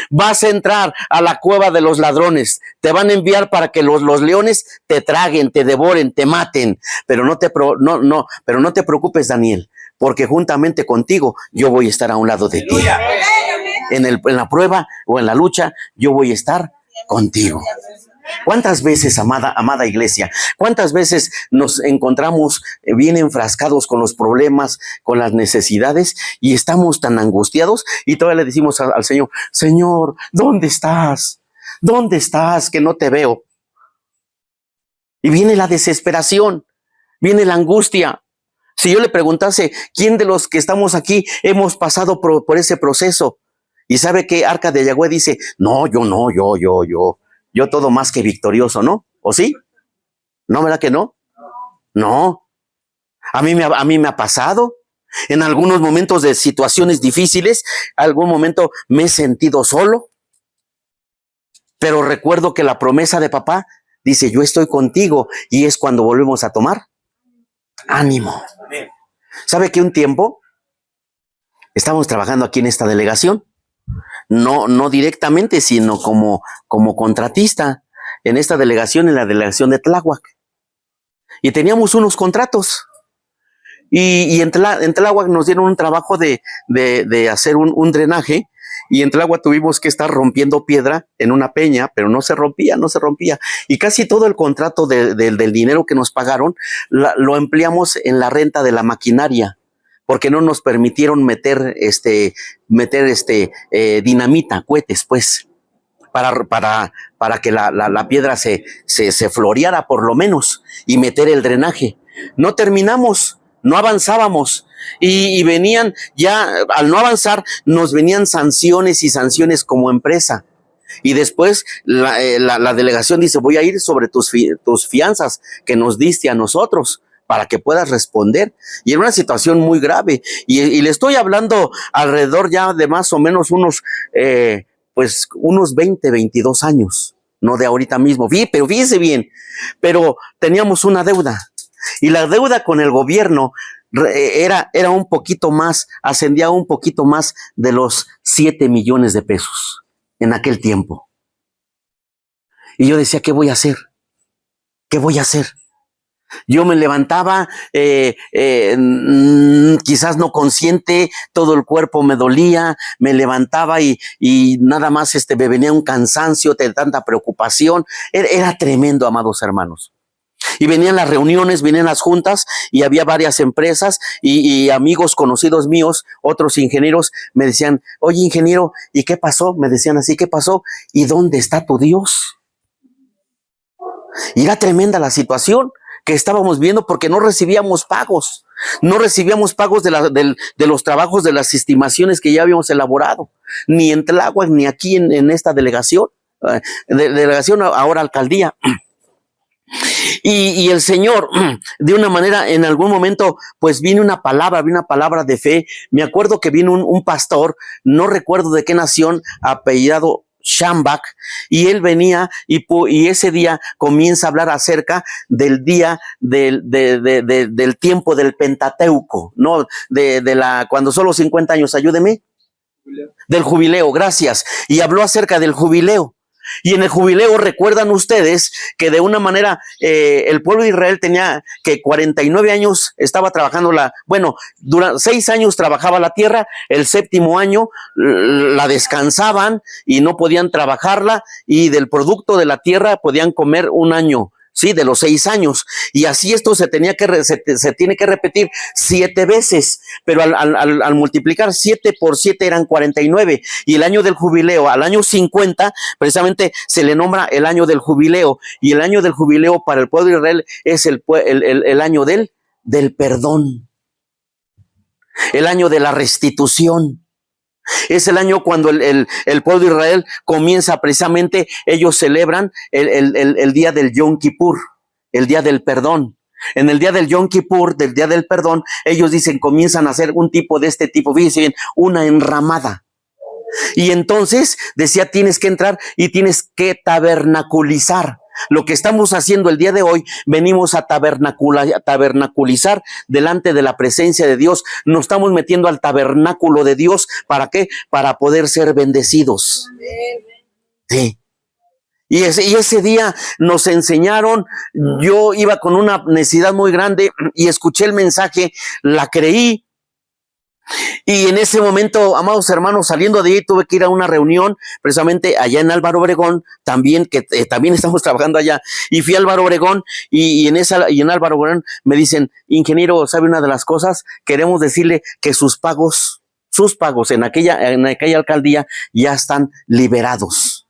vas a entrar a la cueva de los ladrones, te van a enviar para que los leones te traguen, te devoren, te maten, pero no te preocupes, Daniel, porque juntamente contigo yo voy a estar a un lado de ti. En la prueba o en la lucha, yo voy a estar contigo. ¿Cuántas veces, amada iglesia, cuántas veces nos encontramos bien enfrascados con los problemas, con las necesidades y estamos tan angustiados y todavía le decimos al Señor, Señor, ¿dónde estás? ¿Dónde estás que no te veo? Y viene la desesperación, viene la angustia. Si yo le preguntase, ¿quién de los que estamos aquí hemos pasado por ese proceso? Y sabe que Arca de Yahweh dice, no, yo todo más que victorioso, ¿no? ¿O sí? ¿No, verdad que no? No. A mí me ha pasado. En algunos momentos de situaciones difíciles, algún momento me he sentido solo. Pero recuerdo que la promesa de papá dice, yo estoy contigo. Y es cuando volvemos a tomar ánimo. ¿Sabe que un tiempo estábamos trabajando aquí en esta delegación? No directamente, sino como contratista en esta delegación, en la delegación de Tláhuac. Y teníamos unos contratos. Y en Tláhuac nos dieron un trabajo de hacer un drenaje. Y en Tláhuac tuvimos que estar rompiendo piedra en una peña, pero no se rompía. Y casi todo el contrato del dinero que nos pagaron lo empleamos en la renta de la maquinaria, porque no nos permitieron meter dinamita, cohetes, pues, para que la piedra se floreara por lo menos y meter el drenaje. No terminamos, no avanzábamos y venían ya, al no avanzar, nos venían sanciones y sanciones como empresa. Y después la delegación dice, voy a ir sobre tus fianzas que nos diste a nosotros, para que puedas responder. Y era una situación muy grave. Y le estoy hablando alrededor ya de más o menos unos 20, 22 años. No de ahorita mismo. Pero fíjese bien. Pero teníamos una deuda. Y la deuda con el gobierno era un poquito más, ascendía un poquito más de los 7 millones de pesos en aquel tiempo. Y yo decía, ¿qué voy a hacer? ¿Qué voy a hacer? Yo me levantaba, quizás no consciente, todo el cuerpo me dolía, me levantaba y nada más me venía un cansancio de tanta preocupación. Era tremendo, amados hermanos. Y venían las reuniones, venían las juntas y había varias empresas y amigos conocidos míos, otros ingenieros, me decían, oye ingeniero, ¿y qué pasó? Me decían así, ¿qué pasó? ¿Y dónde está tu Dios? Y era tremenda la situación que estábamos viendo porque no recibíamos pagos. No recibíamos pagos de los trabajos, de las estimaciones que ya habíamos elaborado. Ni en Tláhuac, ni aquí en esta delegación. delegación, ahora alcaldía. Y el Señor, de una manera, en algún momento, pues vino una palabra de fe. Me acuerdo que vino un pastor, no recuerdo de qué nación, apellidado Shambach, y él venía y ese día comienza a hablar acerca del día del tiempo del Pentateuco, ¿no? Cuando solo 50 años, ayúdeme. Del jubileo, gracias. Y habló acerca del jubileo. Y en el jubileo, recuerdan ustedes que de una manera el pueblo de Israel tenía que 49 años estaba trabajando durante 6 años trabajaba la tierra, el 7º año la descansaban y no podían trabajarla, y del producto de la tierra podían comer un año. Sí, de los 6 años. Y así esto se tiene que repetir 7 veces, pero al multiplicar 7 por 7 eran 49. Y el año del jubileo, al año 50, precisamente se le nombra el año del jubileo. Y el año del jubileo para el pueblo de Israel es el año del perdón, el año de la restitución. Es el año cuando el pueblo de Israel comienza precisamente, ellos celebran el día del Yom Kippur, el día del perdón. En el día del Yom Kippur, del día del perdón, ellos comienzan a hacer un tipo de este tipo, fíjense bien, una enramada. Y entonces decía, tienes que entrar y tienes que tabernaculizar. Lo que estamos haciendo el día de hoy, venimos a tabernaculizar delante de la presencia de Dios. Nos estamos metiendo al tabernáculo de Dios. ¿Para qué? Para poder ser bendecidos. Sí. Y ese día nos enseñaron, yo iba con una necesidad muy grande y escuché el mensaje, la creí. Y en ese momento, amados hermanos, saliendo de ahí, tuve que ir a una reunión, precisamente allá en Álvaro Obregón, también, que también estamos trabajando allá, y fui a Álvaro Obregón, y en Álvaro Obregón me dicen, ingeniero, ¿sabe una de las cosas? Queremos decirle que sus pagos en aquella alcaldía ya están liberados.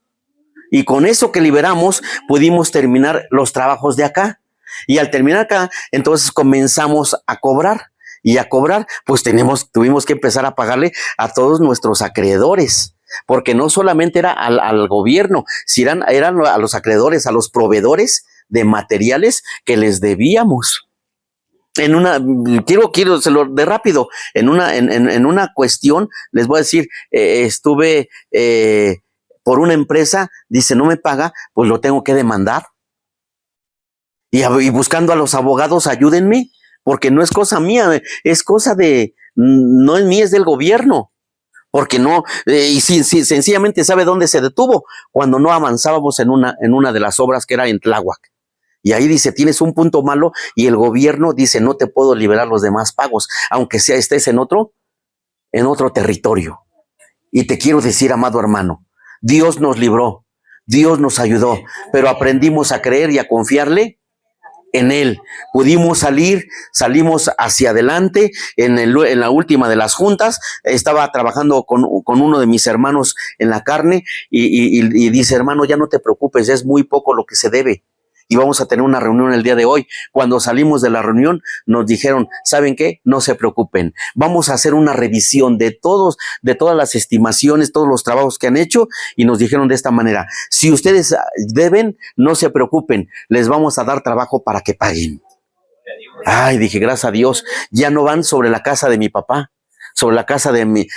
Y con eso que liberamos, pudimos terminar los trabajos de acá. Y al terminar acá, entonces comenzamos a cobrar. Y a cobrar, pues tuvimos que empezar a pagarle a todos nuestros acreedores, porque no solamente era al gobierno, si eran a los acreedores, a los proveedores de materiales que les debíamos. Quiero se lo de rápido, en una cuestión, les voy a decir, estuve por una empresa, dice, no me paga, pues lo tengo que demandar. Y buscando a los abogados, ayúdenme. Porque no es cosa mía, es cosa no es mía, es del gobierno. Porque no, y sencillamente sabe dónde se detuvo, cuando no avanzábamos en una de las obras que era en Tláhuac. Y ahí dice, tienes un punto malo, y el gobierno dice, no te puedo liberar los demás pagos, aunque estés en otro territorio. Y te quiero decir, amado hermano, Dios nos libró, Dios nos ayudó, pero aprendimos a creer y a confiarle en Él. Pudimos salimos hacia adelante. En la última de las juntas, estaba trabajando con uno de mis hermanos en la carne, y dice, hermano, ya no te preocupes, es muy poco lo que se debe. Y vamos a tener una reunión el día de hoy. Cuando salimos de la reunión, nos dijeron, ¿saben qué? No se preocupen. Vamos a hacer una revisión de todas las estimaciones, todos los trabajos que han hecho, y nos dijeron de esta manera, si ustedes deben, no se preocupen, les vamos a dar trabajo para que paguen. Ay, dije, gracias a Dios, ya no van sobre la casa de mi papá, sobre la casa de mi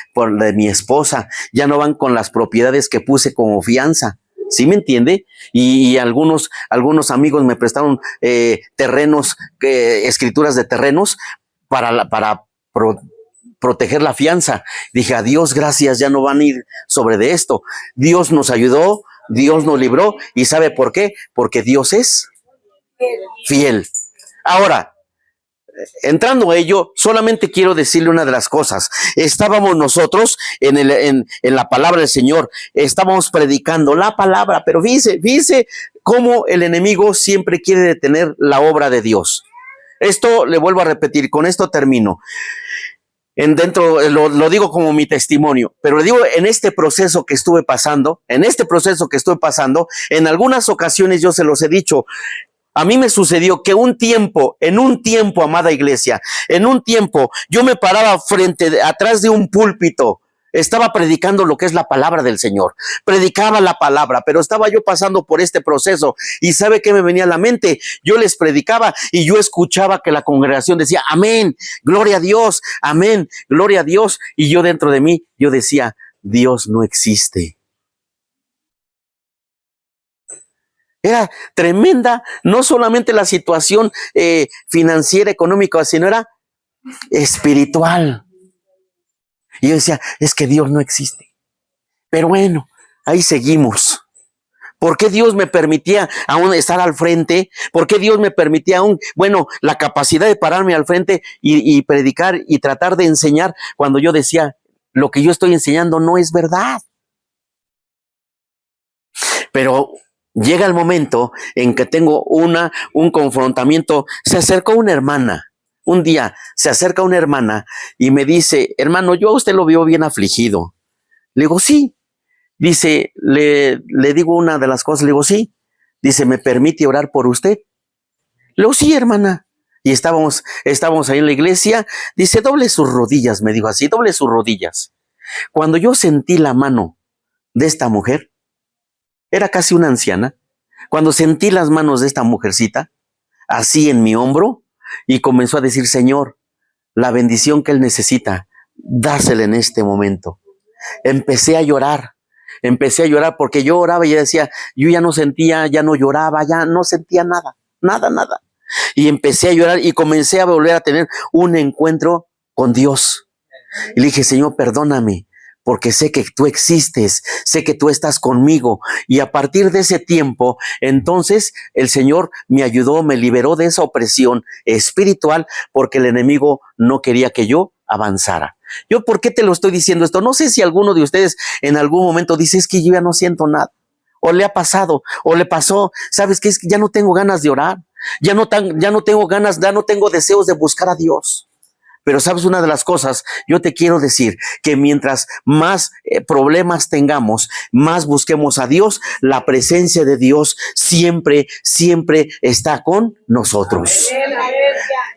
esposa, ya no van con las propiedades que puse como fianza. ¿Sí me entiende? Y algunos amigos me prestaron terrenos, escrituras de terrenos para proteger la fianza. Dije, a Dios gracias, ya no van a ir sobre de esto. Dios nos ayudó, Dios nos libró, y ¿sabe por qué? Porque Dios es fiel. Ahora, entrando a ello, solamente quiero decirle una de las cosas. Estábamos nosotros en la palabra del Señor, estábamos predicando la palabra, pero fíjese cómo el enemigo siempre quiere detener la obra de Dios. Esto le vuelvo a repetir, con esto termino. Lo digo como mi testimonio, pero le digo, en este proceso que estuve pasando, en algunas ocasiones yo se los he dicho. A mí me sucedió que en un tiempo, amada iglesia, yo me paraba atrás de un púlpito, Estaba predicando lo que es la palabra del Señor. Predicaba la palabra, pero estaba yo pasando por este proceso. ¿Y sabe qué me venía a la mente? Yo les predicaba y yo escuchaba que la congregación decía, amén, gloria a Dios, amén, gloria a Dios. Y yo dentro de mí, yo decía, Dios no existe. Era tremenda, no solamente la situación financiera, económica, sino era espiritual. Y yo decía, es que Dios no existe. Pero bueno, ahí seguimos. ¿Por qué Dios me permitía aún estar al frente? ¿Por qué Dios me permitía aún, la capacidad de pararme al frente y predicar y tratar de enseñar cuando yo decía, lo que yo estoy enseñando no es verdad? Pero llega el momento en que tengo un confrontamiento. Se acercó una hermana. Un día se acerca una hermana y me dice, hermano, yo a usted lo veo bien afligido. Le digo, sí. Dice, le digo una de las cosas, le digo, sí. Dice, ¿me permite orar por usted? Le digo, sí, hermana. Y estábamos ahí en la iglesia. Dice, doble sus rodillas, me dijo así, doble sus rodillas. Cuando yo sentí la mano de esta mujer, era casi una anciana. Cuando sentí las manos de esta mujercita, así en mi hombro, y comenzó a decir, Señor, la bendición que él necesita, dásela en este momento. Empecé a llorar porque yo oraba y decía, yo ya no sentía, ya no lloraba, ya no sentía nada. Y empecé a llorar y comencé a volver a tener un encuentro con Dios. Y le dije, Señor, perdóname, porque sé que tú existes, sé que tú estás conmigo. Y a partir de ese tiempo, entonces el Señor me ayudó, me liberó de esa opresión espiritual, porque el enemigo no quería que yo avanzara. Yo, ¿por qué te lo estoy diciendo esto? No sé si alguno de ustedes en algún momento dice, es que yo ya no siento nada, o le ha pasado, o le pasó, ¿sabes qué? Es que ya no tengo ganas de orar, ya no tengo ganas, ya no tengo deseos de buscar a Dios. Pero sabes, una de las cosas, yo te quiero decir que mientras más problemas tengamos, más busquemos a Dios, la presencia de Dios siempre está con nosotros.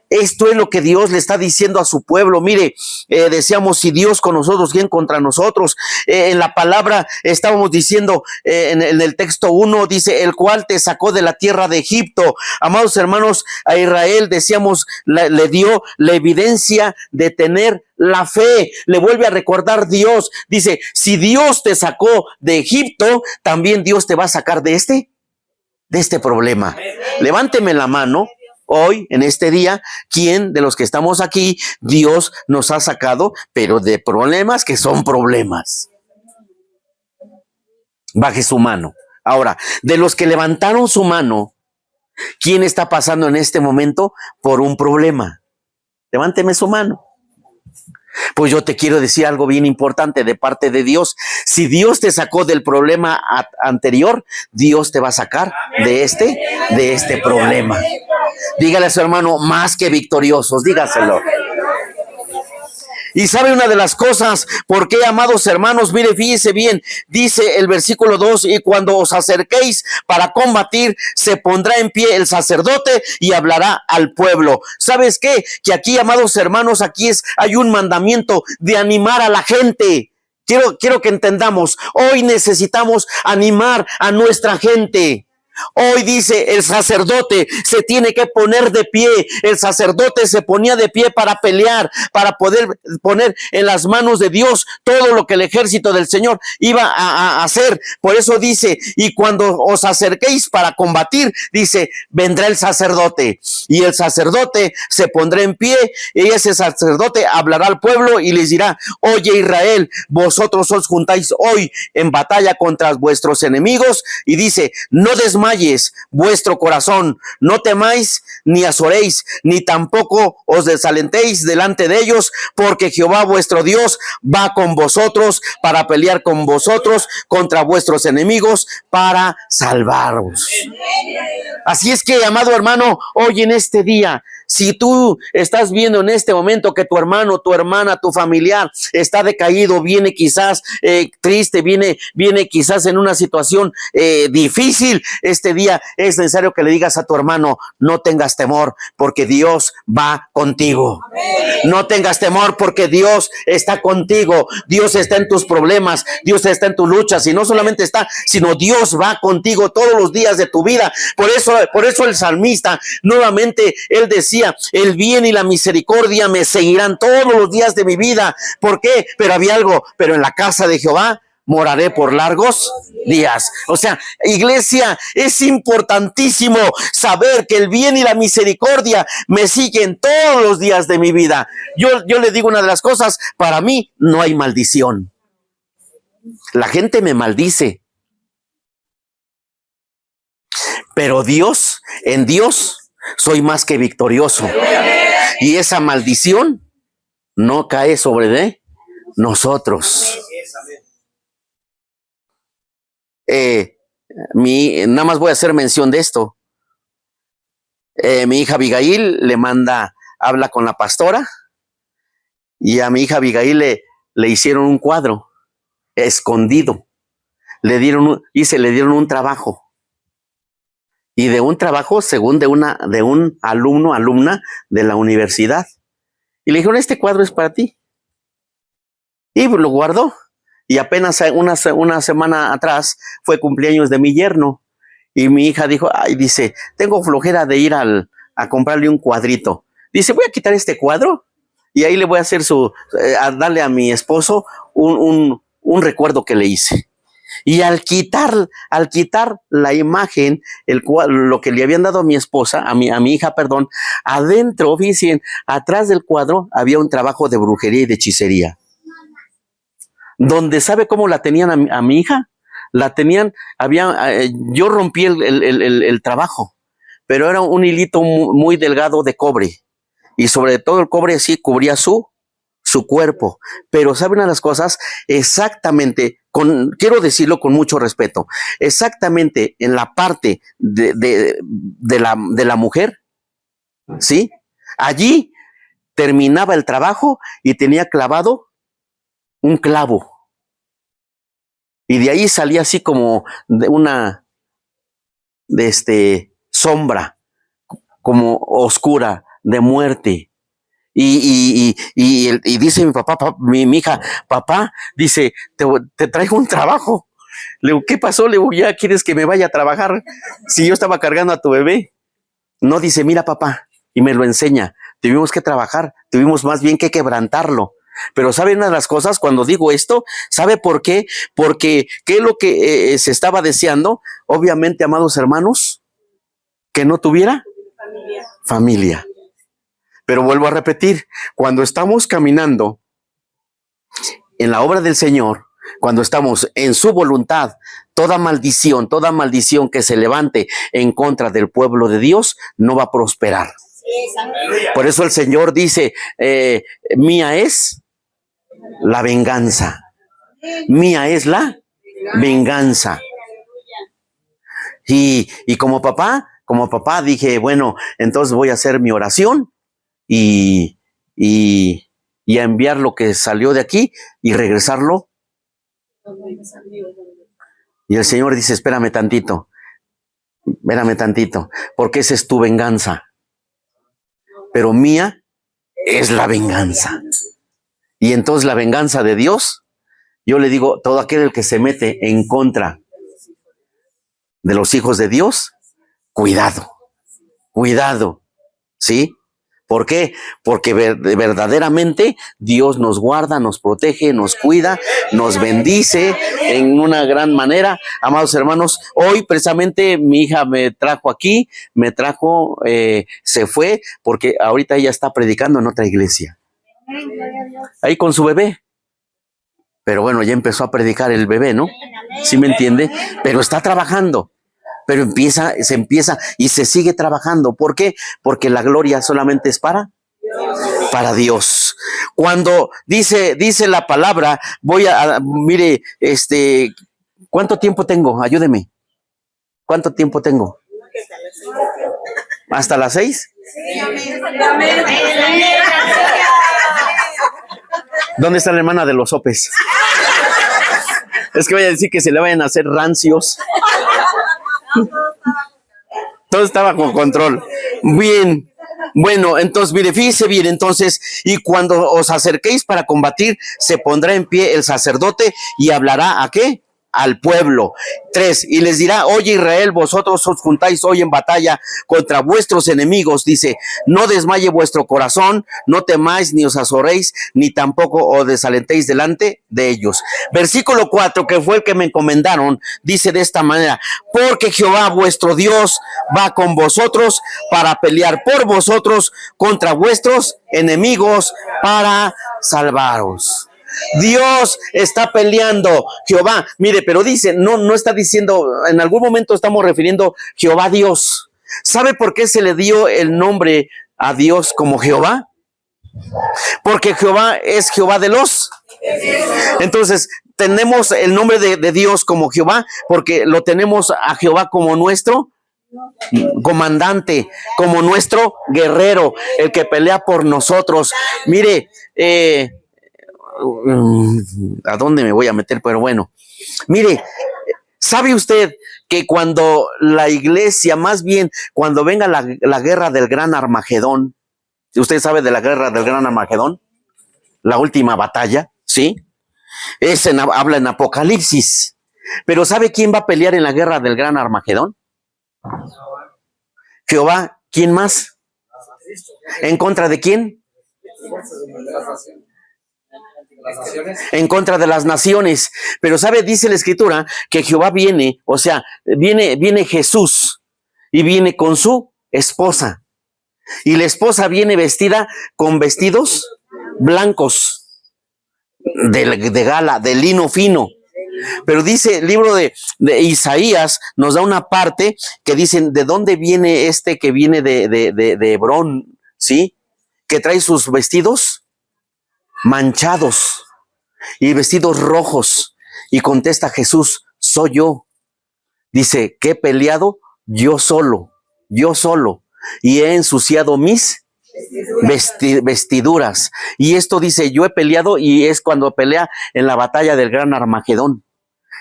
Esto es lo que Dios le está diciendo a su pueblo. Mire, decíamos, si Dios con nosotros, ¿quién contra nosotros? En la palabra estábamos diciendo, en el texto 1 dice, el cual te sacó de la tierra de Egipto. Amados hermanos, a Israel, decíamos, le dio la evidencia de tener la fe. Le vuelve a recordar Dios. Dice, si Dios te sacó de Egipto, también Dios te va a sacar de este problema. Levánteme la mano. Hoy, en este día, ¿quién de los que estamos aquí, Dios nos ha sacado, pero de problemas que son problemas? Baje su mano. Ahora, de los que levantaron su mano, ¿quién está pasando en este momento por un problema? Levánteme su mano. Pues yo te quiero decir algo bien importante de parte de Dios. Si Dios te sacó del problema anterior, Dios te va a sacar de este problema. Dígale a su hermano, más que victoriosos, dígaselo. Y sabe una de las cosas, ¿por qué, amados hermanos? Mire, fíjese bien, dice el versículo 2, y cuando os acerquéis para combatir, se pondrá en pie el sacerdote y hablará al pueblo. ¿Sabes qué? Que aquí, amados hermanos, hay un mandamiento de animar a la gente. Quiero que entendamos, hoy necesitamos animar a nuestra gente. Hoy dice el sacerdote se tiene que poner de pie. El sacerdote se ponía de pie para pelear, para poder poner en las manos de Dios todo lo que el ejército del Señor iba a hacer. Por eso dice, y cuando os acerquéis para combatir, dice, vendrá el sacerdote, y el sacerdote se pondrá en pie, y ese sacerdote hablará al pueblo y les dirá, oye Israel, vosotros os juntáis hoy en batalla contra vuestros enemigos, y dice, no desmayéis vuestro corazón, no temáis ni azoréis, ni tampoco os desalentéis delante de ellos, porque Jehová vuestro Dios va con vosotros para pelear con vosotros contra vuestros enemigos para salvaros. Así es que, amado hermano, hoy en este día, Si tú estás viendo en este momento que tu hermano, tu hermana, tu familiar está decaído, viene quizás triste, viene quizás en una situación difícil, este día es necesario que le digas a tu hermano, no tengas temor porque Dios va contigo. No tengas temor porque Dios está contigo. Dios está en tus problemas, Dios está en tus luchas, y no solamente está, sino Dios va contigo todos los días de tu vida. Por eso el salmista nuevamente él decía, el bien y la misericordia me seguirán todos los días de mi vida. ¿Por qué? Pero había algo, pero en la casa de Jehová moraré por largos días. O sea, iglesia, es importantísimo saber que el bien y la misericordia me siguen todos los días de mi vida. Yo le digo una de las cosas, para mí no hay maldición. La gente me maldice, pero Dios, en Dios soy más que victorioso, y esa maldición no cae sobre de nosotros. Nada más voy a hacer mención de esto. Mi hija Abigail habla con la pastora, y a mi hija Abigail le hicieron un cuadro escondido. Le dieron un trabajo, y de un trabajo según de un alumna de la universidad, y le dijeron, este cuadro es para ti, y lo guardó. Y apenas una semana atrás fue cumpleaños de mi yerno, y mi hija dijo, dice, tengo flojera de ir a comprarle un cuadrito. Dice, voy a quitar este cuadro y ahí le voy a hacer a darle a mi esposo un recuerdo que le hice. Y al quitar la imagen, lo que le habían dado a mi esposa, a mi hija, perdón, adentro, fíjense, atrás del cuadro había un trabajo de brujería y de hechicería. Donde, ¿sabe cómo la tenían a mi hija? La tenían, yo rompí el trabajo, pero era un hilito muy delgado de cobre, y sobre todo el cobre así cubría su cuerpo. Pero ¿saben una de las cosas? Exactamente, quiero decirlo con mucho respeto, exactamente en la parte de la mujer, ¿sí? Allí terminaba el trabajo y tenía clavado un clavo. Y de ahí salía así como de una sombra, como oscura, de muerte. Y dice mi papá, mi hija, papá, dice, te traigo un trabajo. Le digo, ¿qué pasó? Le digo, ¿ya quieres que me vaya a trabajar? Si yo estaba cargando a tu bebé. No, dice, mira papá, y me lo enseña. Tuvimos que trabajar, tuvimos más bien que quebrantarlo. Pero ¿sabe una de las cosas cuando digo esto? ¿Sabe por qué? Porque ¿qué es lo que se estaba deseando? Obviamente, amados hermanos, que no tuviera familia. Pero vuelvo a repetir, cuando estamos caminando en la obra del Señor, cuando estamos en su voluntad, toda maldición que se levante en contra del pueblo de Dios no va a prosperar. Por eso el Señor dice, mía es la venganza. Mía es la venganza. Y como papá dije, bueno, entonces voy a hacer mi oración y a enviar lo que salió de aquí y regresarlo. Y el Señor dice, espérame tantito, porque esa es tu venganza. Pero mía es la venganza. Y entonces la venganza de Dios, yo le digo, todo aquel que se mete en contra de los hijos de Dios, cuidado, ¿sí? ¿Por qué? Porque verdaderamente Dios nos guarda, nos protege, nos cuida, nos bendice en una gran manera. Amados hermanos, hoy precisamente mi hija me trajo aquí, se fue, porque ahorita ella está predicando en otra iglesia. Ahí con su bebé. Pero bueno, ya empezó a predicar el bebé, ¿no? ¿Sí me entiende? Pero está trabajando. Pero se empieza y se sigue trabajando. ¿Por qué? Porque la gloria solamente es para Dios. Cuando dice la palabra, mire, ¿cuánto tiempo tengo? Ayúdeme. ¿Cuánto tiempo tengo? ¿Hasta las 6? ¿Dónde está la hermana de los sopes? Es que voy a decir que se le vayan a hacer rancios. Todo está bajo control. Bien. Bueno, entonces, mire, fíjese bien, entonces, y cuando os acerquéis para combatir, se pondrá en pie el sacerdote y hablará, ¿a qué? Al pueblo. 3, y les dirá: oye Israel, vosotros os juntáis hoy en batalla contra vuestros enemigos. Dice: no desmaye vuestro corazón, no temáis ni os azoréis, ni tampoco os desalentéis delante de ellos. Versículo 4, que fue el que me encomendaron, dice de esta manera: porque Jehová vuestro Dios va con vosotros para pelear por vosotros contra vuestros enemigos para salvaros. Dios está peleando, Jehová, mire, pero dice, no está diciendo, en algún momento estamos refiriendo Jehová Dios. ¿Sabe por qué se le dio el nombre a Dios como Jehová? Porque Jehová es Jehová de los. Entonces, tenemos el nombre de Dios como Jehová, porque lo tenemos a Jehová como nuestro comandante, como nuestro guerrero, el que pelea por nosotros. Mire, ¿a dónde me voy a meter? Pero bueno, mire, ¿sabe usted que cuando la iglesia, más bien cuando venga la guerra del gran Armagedón, usted sabe de la guerra del gran Armagedón, la última batalla, ¿sí? Habla en Apocalipsis, pero ¿sabe quién va a pelear en la guerra del gran Armagedón? Jehová. ¿Quién más? ¿En contra de quién? En contra de las naciones. Pero sabe, dice la escritura que Jehová viene, o sea, viene Jesús y viene con su esposa, y la esposa viene vestida con vestidos blancos de gala, de lino fino. Pero dice el libro de Isaías, nos da una parte que dicen: ¿de dónde viene este que viene de Hebrón? ¿Sí? Que trae sus vestidos manchados y vestidos rojos. Y contesta Jesús: soy yo. Dice: que he peleado yo solo, y he ensuciado mis vestiduras. Y esto dice: yo he peleado, y es cuando pelea en la batalla del gran Armagedón.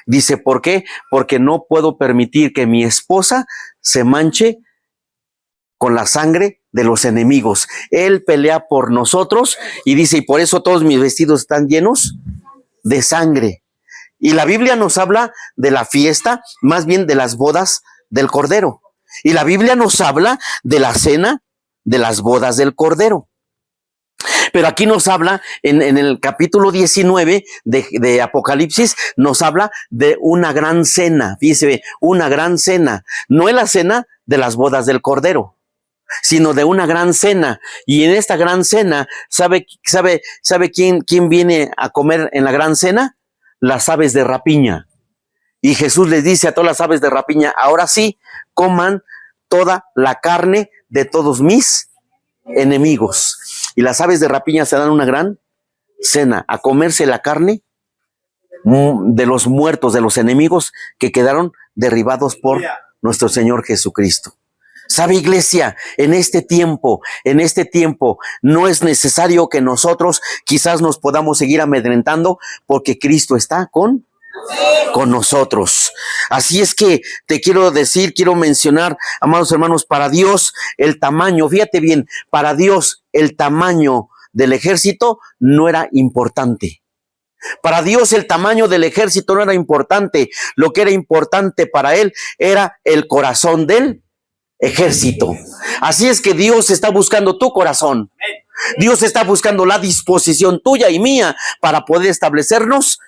Dice: ¿por qué? Porque no puedo permitir que mi esposa se manche con la sangre de los enemigos. Él pelea por nosotros, y dice: y por eso todos mis vestidos están llenos de sangre. Y la Biblia nos habla de la fiesta, más bien de las bodas del Cordero. Y la Biblia nos habla de la cena de las bodas del Cordero. Pero aquí nos habla, en el capítulo 19 de Apocalipsis, nos habla de una gran cena. Fíjese, una gran cena. No es la cena de las bodas del Cordero, sino de una gran cena. Y en esta gran cena, ¿sabe quién viene a comer en la gran cena? Las aves de rapiña. Y Jesús les dice a todas las aves de rapiña: ahora sí, coman toda la carne de todos mis enemigos. Y las aves de rapiña se dan una gran cena a comerse la carne de los muertos, de los enemigos que quedaron derribados por nuestro Señor Jesucristo. ¿Sabe, iglesia? En este tiempo, no es necesario que nosotros quizás nos podamos seguir amedrentando, porque Cristo está con nosotros. Así es que te quiero mencionar, amados hermanos, para Dios el tamaño, fíjate bien, para Dios el tamaño del ejército no era importante. Para Dios el tamaño del ejército no era importante. Lo que era importante para Él era el corazón del ejército. Así es que Dios está buscando tu corazón. Dios está buscando la disposición tuya y mía para poder establecernos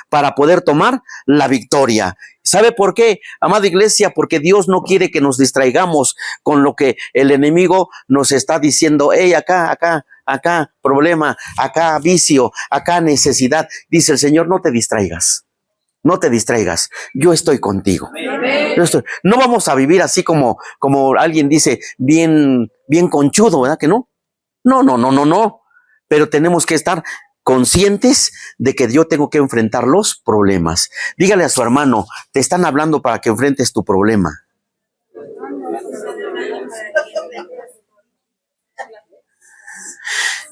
para poder tomar la victoria. ¿Sabe por qué, amada iglesia? Porque Dios no quiere que nos distraigamos con lo que el enemigo nos está diciendo. Hey, acá, problema, acá vicio, acá necesidad. Dice el Señor: no te distraigas. No te distraigas, yo estoy contigo. No vamos a vivir así como alguien dice, bien conchudo, ¿verdad que no? No. Pero tenemos que estar conscientes de que yo tengo que enfrentar los problemas. Dígale a su hermano: te están hablando para que enfrentes tu problema.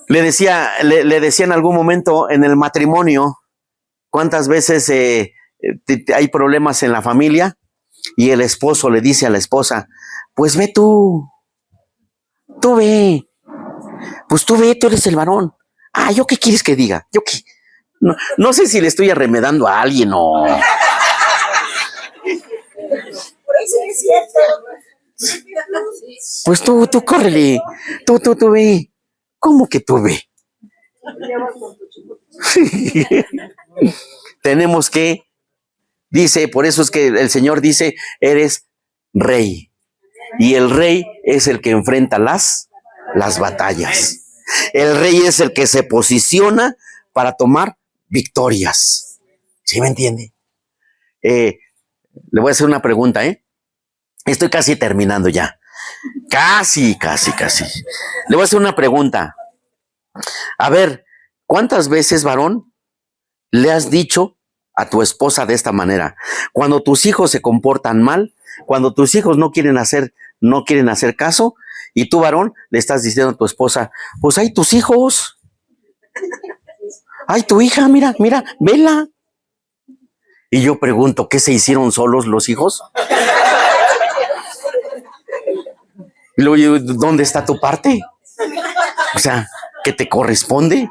Le decía en algún momento en el matrimonio, ¿cuántas veces hay problemas en la familia? Y el esposo le dice a la esposa, pues ve tú ve, pues tú ve, tú eres el varón. Ah, ¿yo qué quieres que diga? ¿Yo qué? No sé si le estoy arremedando a alguien o... Pues tú córrele, tú ve. ¿Cómo que tú ve? Tenemos que, dice, por eso es que el Señor dice, eres rey. Y el rey es el que enfrenta las batallas. El rey es el que se posiciona para tomar victorias. ¿Sí me entiende? Le voy a hacer una pregunta, Estoy casi terminando ya. Casi. Le voy a hacer una pregunta. A ver, ¿cuántas veces, varón, le has dicho a tu esposa de esta manera? Cuando tus hijos se comportan mal, cuando tus hijos no quieren hacer caso, y tú, varón, le estás diciendo a tu esposa, pues hay tus hijos, hay tu hija, mira, vela. Y yo pregunto, ¿qué se hicieron solos los hijos? Y luego, ¿dónde está tu parte? O sea, ¿qué te corresponde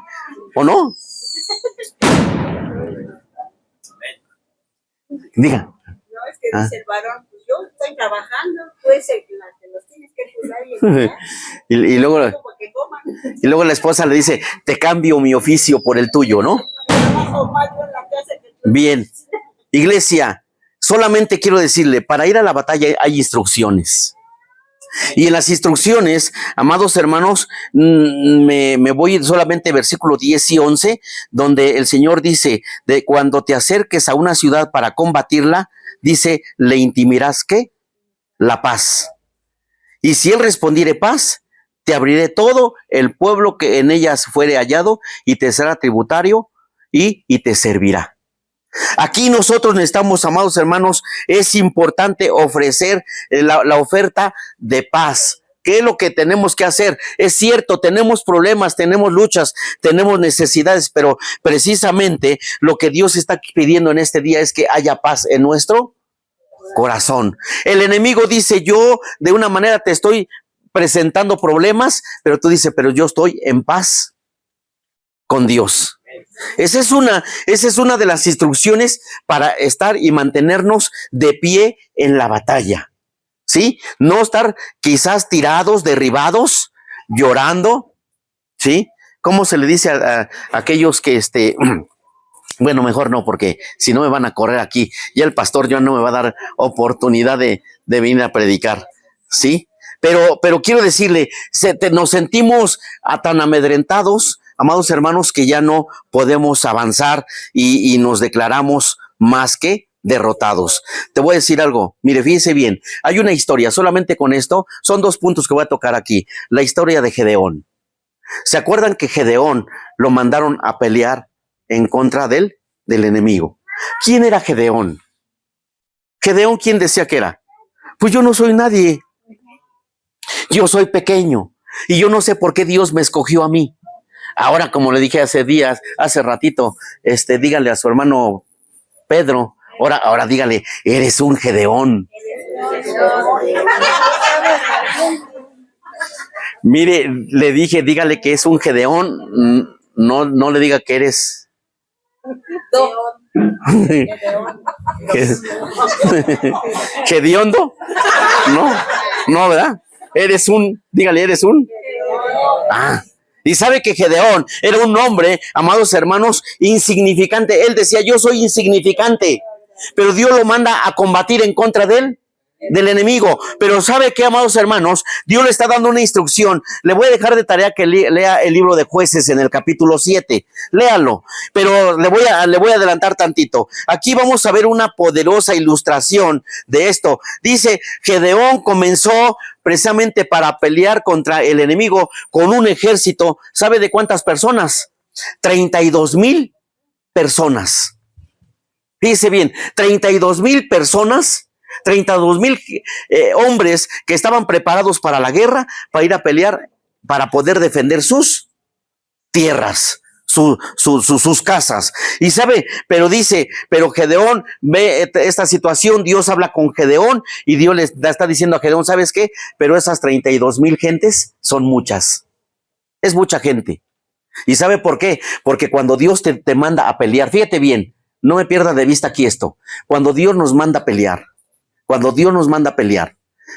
o no? Diga. No, es que dice el varón, pues yo estoy trabajando, tú eres el que los tienes que cuidar y luego la esposa le dice, te cambio mi oficio por el tuyo, ¿no? Bien, iglesia, solamente quiero decirle, para ir a la batalla hay instrucciones. Y en las instrucciones, amados hermanos, me voy solamente versículo 10 y 11, donde el Señor dice, de cuando te acerques a una ciudad para combatirla, dice, le intimirás, ¿qué? La paz. Y si él respondiere paz, te abriré todo el pueblo que en ellas fuere hallado y te será tributario y te servirá. Aquí nosotros necesitamos, amados hermanos, es importante ofrecer la oferta de paz. ¿Qué es lo que tenemos que hacer? Es cierto, tenemos problemas, tenemos luchas, tenemos necesidades, pero precisamente lo que Dios está pidiendo en este día es que haya paz en nuestro corazón. El enemigo dice, yo de una manera te estoy presentando problemas, pero tú dices, pero yo estoy en paz con Dios. Esa es una de las instrucciones para estar y mantenernos de pie en la batalla, ¿sí? No estar quizás tirados, derribados, llorando, ¿sí? ¿Cómo se le dice a aquellos que bueno, mejor no, porque si no me van a correr aquí, ya el pastor ya no me va a dar oportunidad de venir a predicar, ¿sí? Pero quiero decirle, nos sentimos tan amedrentados, amados hermanos, que ya no podemos avanzar y nos declaramos más que derrotados. Te voy a decir algo, mire, fíjese bien, hay una historia, solamente con esto, son 2 puntos que voy a tocar aquí, la historia de Gedeón. ¿Se acuerdan que Gedeón lo mandaron a pelear en contra del enemigo? ¿Quién era Gedeón? Gedeón, ¿quién decía que era? Pues yo no soy nadie, yo soy pequeño y yo no sé por qué Dios me escogió a mí. Ahora, como le dije hace ratito, dígale a su hermano Pedro, ahora dígale, eres un Gedeón. Mire, le dije, dígale que es un Gedeón, no le diga que eres... ¿Gediondo? No, ¿verdad? Dígale, eres un... Y sabe que Gedeón era un hombre, amados hermanos, insignificante. Él decía, yo soy insignificante, pero Dios lo manda a combatir en contra de él, del enemigo. Pero ¿sabe qué, amados hermanos? Dios le está dando una instrucción. Le voy a dejar de tarea que lea el libro de Jueces en el capítulo 7. Léalo, pero le voy a adelantar tantito. Aquí vamos a ver una poderosa ilustración de esto. Dice, Gedeón comenzó precisamente para pelear contra el enemigo con un ejército. ¿Sabe de cuántas personas? 32,000 personas. Fíjese bien, 32,000 personas. 32,000 hombres que estaban preparados para la guerra, para ir a pelear, para poder defender sus tierras, sus casas. Y sabe, pero dice, pero Gedeón ve esta situación, Dios habla con Gedeón y Dios le está diciendo a Gedeón, ¿sabes qué? Pero esas 32,000 gentes son muchas. Es mucha gente. ¿Y sabe por qué? Porque cuando Dios te manda a pelear, fíjate bien, no me pierda de vista aquí esto. Cuando Dios nos manda a pelear, cuando Dios nos manda a pelear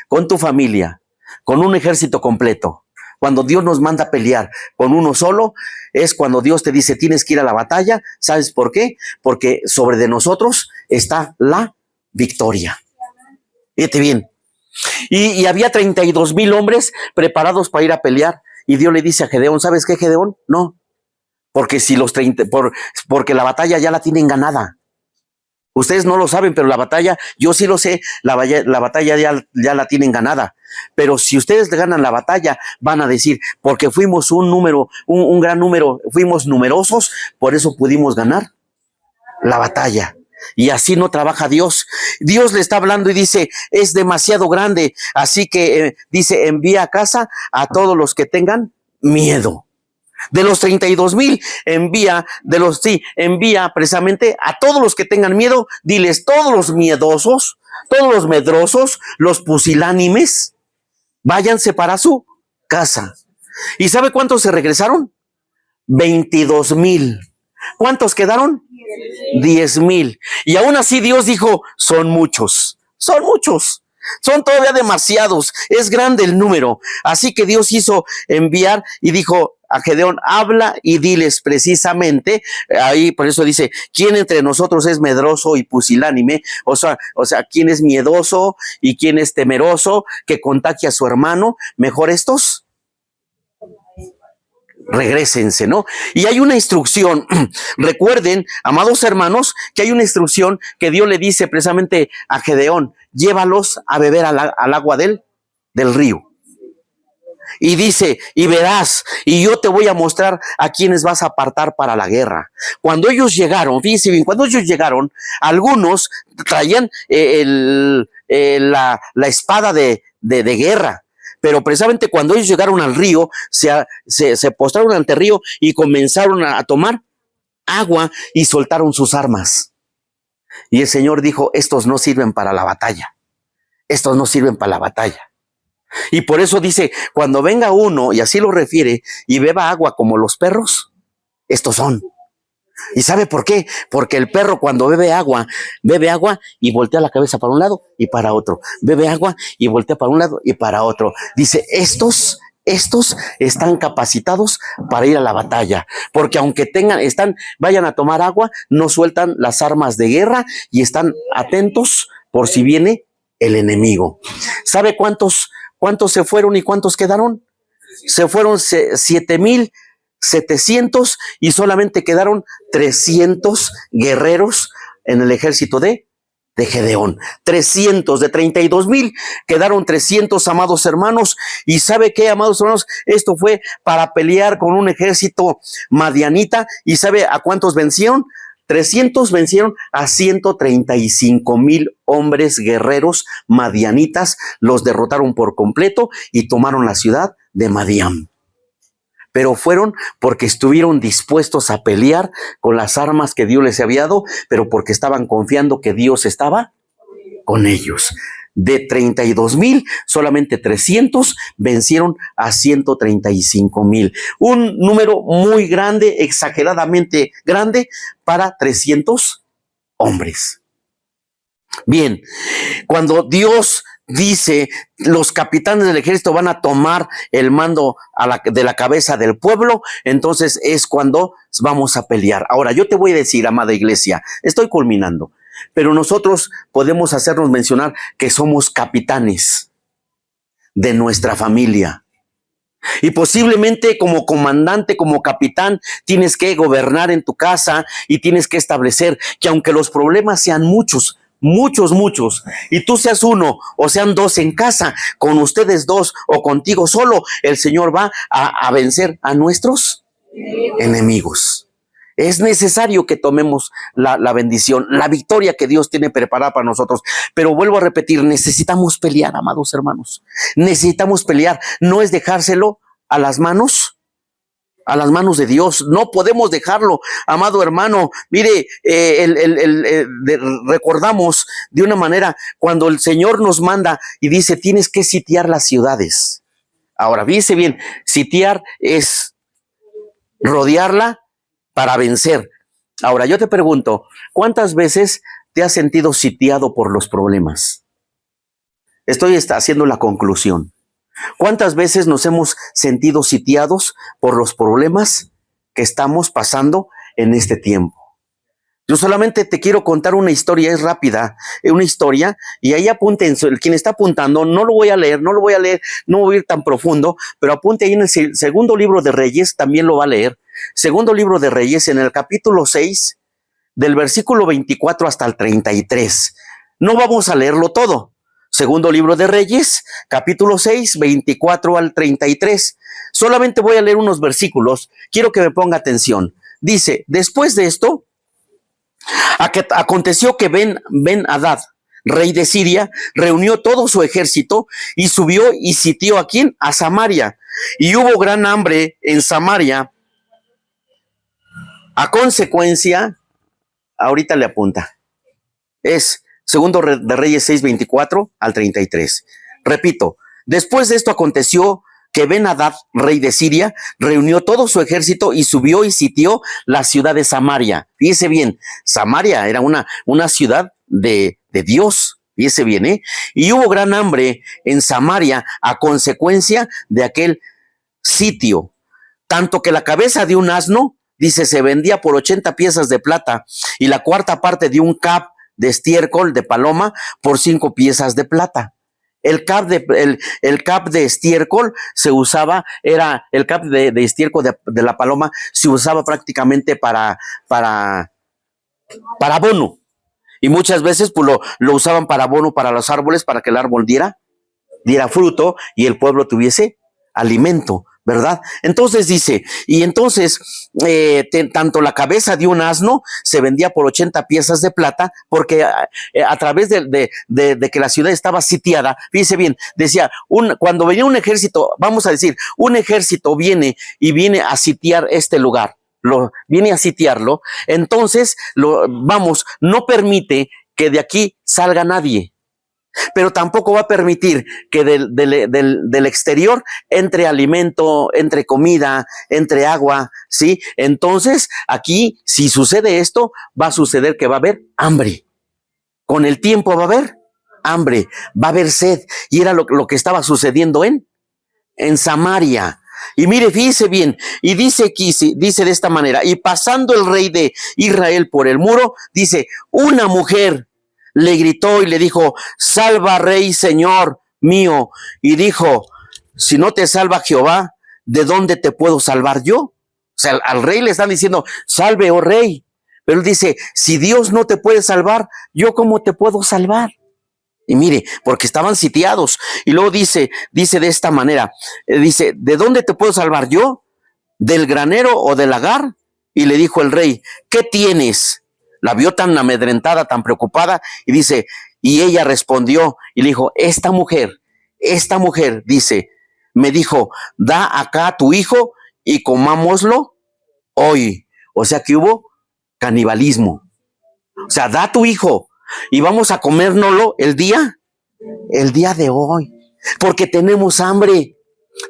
con tu familia, con un ejército completo, cuando Dios nos manda a pelear con uno solo, es cuando Dios te dice, tienes que ir a la batalla. ¿Sabes por qué? Porque sobre de nosotros está la victoria. Fíjate bien. Y había 32,000 hombres preparados para ir a pelear. Y Dios le dice a Gedeón, ¿sabes qué, Gedeón? No, porque si los 30, porque la batalla ya la tienen ganada. Ustedes no lo saben, pero la batalla, yo sí lo sé, la batalla ya la tienen ganada. Pero si ustedes le ganan la batalla, van a decir, porque fuimos un gran número, fuimos numerosos, por eso pudimos ganar la batalla. Y así no trabaja Dios. Dios le está hablando y dice, es demasiado grande. Así que dice, envía a casa a todos los que tengan miedo. De los 32,000, envía precisamente a todos los que tengan miedo, diles, todos los miedosos, todos los medrosos, los pusilánimes, váyanse para su casa. ¿Y sabe cuántos se regresaron? 22,000. ¿Cuántos quedaron? 10,000. Y aún así Dios dijo, son muchos, son todavía demasiados, es grande el número. Así que Dios hizo enviar y dijo a Gedeón, habla y diles precisamente, ahí por eso dice, ¿quién entre nosotros es medroso y pusilánime? O sea, ¿quién es miedoso y quién es temeroso que contagie a su hermano? Mejor estos regrésense, ¿no? Y hay una instrucción, recuerden, amados hermanos, que hay una instrucción que Dios le dice precisamente a Gedeón, llévalos a beber al agua del río. Y dice, y verás, y yo te voy a mostrar a quienes vas a apartar para la guerra. Cuando ellos llegaron, fíjense bien, cuando ellos llegaron, algunos traían la espada de guerra. Pero precisamente cuando ellos llegaron al río, se postraron ante el río y comenzaron a tomar agua y soltaron sus armas. Y el Señor dijo, estos no sirven para la batalla. Estos no sirven para la batalla. Y por eso dice, cuando venga uno, y así lo refiere, y beba agua como los perros, estos son. ¿Y sabe por qué? Porque el perro cuando bebe agua y voltea la cabeza para un lado y para otro. Bebe agua y voltea para un lado y para otro. Dice, estos están capacitados para ir a la batalla. Porque aunque vayan a tomar agua, no sueltan las armas de guerra y están atentos por si viene el enemigo. ¿Sabe cuántos se fueron y cuántos quedaron? Se fueron 7,700 y solamente quedaron 300 guerreros en el ejército de Gedeón. 300 de 32,000 quedaron 300, amados hermanos. Y ¿sabe qué, amados hermanos? Esto fue para pelear con un ejército madianita. ¿Y sabe a cuántos vencieron? 300 vencieron a 135,000 hombres guerreros madianitas. Los derrotaron por completo y tomaron la ciudad de Madián. Pero fueron porque estuvieron dispuestos a pelear con las armas que Dios les había dado, pero porque estaban confiando que Dios estaba con ellos. De 32,000, solamente 300 vencieron a 135,000. Un número muy grande, exageradamente grande para 300 hombres. Bien, cuando Dios dice, los capitanes del ejército van a tomar el mando de la cabeza del pueblo, entonces es cuando vamos a pelear. Ahora, yo te voy a decir, amada iglesia, estoy culminando, pero nosotros podemos hacernos mencionar que somos capitanes de nuestra familia. Y posiblemente como comandante, como capitán, tienes que gobernar en tu casa y tienes que establecer que aunque los problemas sean muchos, y tú seas uno o sean dos en casa, con ustedes dos o contigo solo, el Señor va a vencer a nuestros enemigos. Es necesario que tomemos la bendición, la victoria que Dios tiene preparada para nosotros. Pero vuelvo a repetir, necesitamos pelear, amados hermanos. Necesitamos pelear. No es dejárselo a las manos a las manos de Dios. No podemos dejarlo, amado hermano. Mire, recordamos de una manera cuando el Señor nos manda y dice, tienes que sitiar las ciudades. Ahora, fíjese bien, sitiar es rodearla para vencer. Ahora, yo te pregunto, ¿cuántas veces te has sentido sitiado por los problemas? Estoy haciendo la conclusión. ¿Cuántas veces nos hemos sentido sitiados por los problemas que estamos pasando en este tiempo? Yo solamente te quiero contar una historia, es rápida, una historia, y ahí apunten, quien está apuntando, no lo voy a leer, no voy a ir tan profundo, pero apunte ahí en el segundo libro de Reyes, también lo va a leer. Segundo libro de Reyes, en el capítulo 6, del versículo 24 hasta el 33. No vamos a leerlo todo. Segundo libro de Reyes, capítulo 6, 24 al 33. Solamente voy a leer unos versículos. Quiero que me ponga atención. Dice, después de esto, aconteció que Ben-Hadad, rey de Siria, reunió todo su ejército y subió y sitió ¿a quién? A Samaria. Y hubo gran hambre en Samaria. A consecuencia, ahorita le apunta, es Segundo de Reyes 6, 24 al 33. Repito, después de esto aconteció que Ben-Hadad, rey de Siria, reunió todo su ejército y subió y sitió la ciudad de Samaria. Fíjese bien, Samaria era una ciudad de Dios. Fíjese bien, ¿eh? Y hubo gran hambre en Samaria a consecuencia de aquel sitio. Tanto que la cabeza de un asno, dice, se vendía por 80 piezas de plata y la cuarta parte de un cab de estiércol de paloma por 5 piezas de plata. El cab de estiércol se usaba, era el cab de estiércol de la paloma, se usaba prácticamente para abono. Y muchas veces pues lo usaban para abono para los árboles, para que el árbol diera fruto y el pueblo tuviese alimento, ¿verdad? Entonces dice, y entonces tanto la cabeza de un asno se vendía por 80 piezas de plata, porque a través de que la ciudad estaba sitiada, fíjese bien, decía, cuando venía un ejército, vamos a decir, un ejército viene a sitiar este lugar, viene a sitiarlo, entonces, no permite que de aquí salga nadie. Pero tampoco va a permitir que del exterior entre alimento, entre comida, entre agua, ¿sí? Entonces, aquí, si sucede esto, va a suceder que va a haber hambre. Con el tiempo va a haber hambre, va a haber sed. Y era lo que estaba sucediendo en Samaria. Y mire, fíjese bien, y dice aquí, dice de esta manera, y pasando el rey de Israel por el muro, dice, una mujer le gritó y le dijo, salva, rey, señor mío. Y dijo, si no te salva Jehová, ¿de dónde te puedo salvar yo? O sea, al rey le están diciendo, salve, oh rey. Pero él dice, si Dios no te puede salvar, ¿yo cómo te puedo salvar? Y mire, porque estaban sitiados. Y luego dice de esta manera, dice, ¿de dónde te puedo salvar yo? ¿Del granero o del lagar? Y le dijo el rey, ¿qué tienes? La vio tan amedrentada, tan preocupada, y dice, y ella respondió y le dijo, esta mujer, dice, me dijo, da acá a tu hijo y comámoslo hoy. O sea que hubo canibalismo. O sea, da a tu hijo y vamos a comérnoslo el día de hoy, porque tenemos hambre,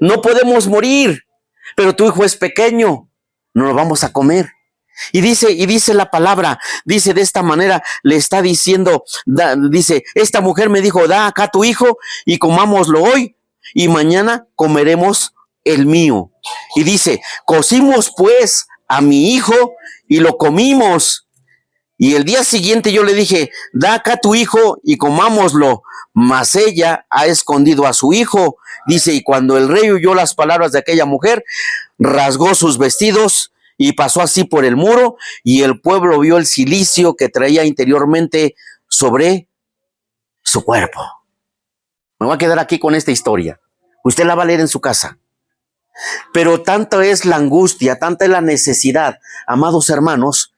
no podemos morir, pero tu hijo es pequeño, no lo vamos a comer. Y dice la palabra, dice de esta manera, le está diciendo, dice, esta mujer me dijo, da acá tu hijo y comámoslo hoy y mañana comeremos el mío. Y dice, cocimos pues a mi hijo y lo comimos. Y el día siguiente yo le dije, da acá tu hijo y comámoslo. Mas ella ha escondido a su hijo. Dice, y cuando el rey oyó las palabras de aquella mujer, rasgó sus vestidos y pasó así por el muro, y el pueblo vio el cilicio que traía interiormente sobre su cuerpo. Me voy a quedar aquí con esta historia. Usted la va a leer en su casa. Pero tanta es la angustia, tanta es la necesidad, amados hermanos,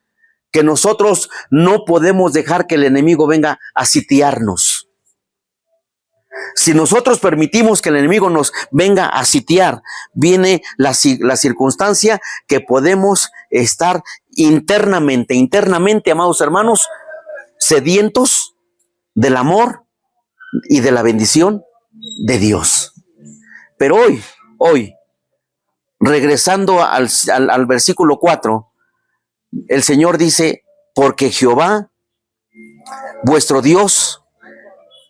que nosotros no podemos dejar que el enemigo venga a sitiarnos. Si nosotros permitimos que el enemigo nos venga a sitiar, viene la circunstancia que podemos estar internamente, amados hermanos, sedientos del amor y de la bendición de Dios. Pero hoy, regresando al versículo 4, el Señor dice, porque Jehová, vuestro Dios,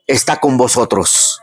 está con vosotros.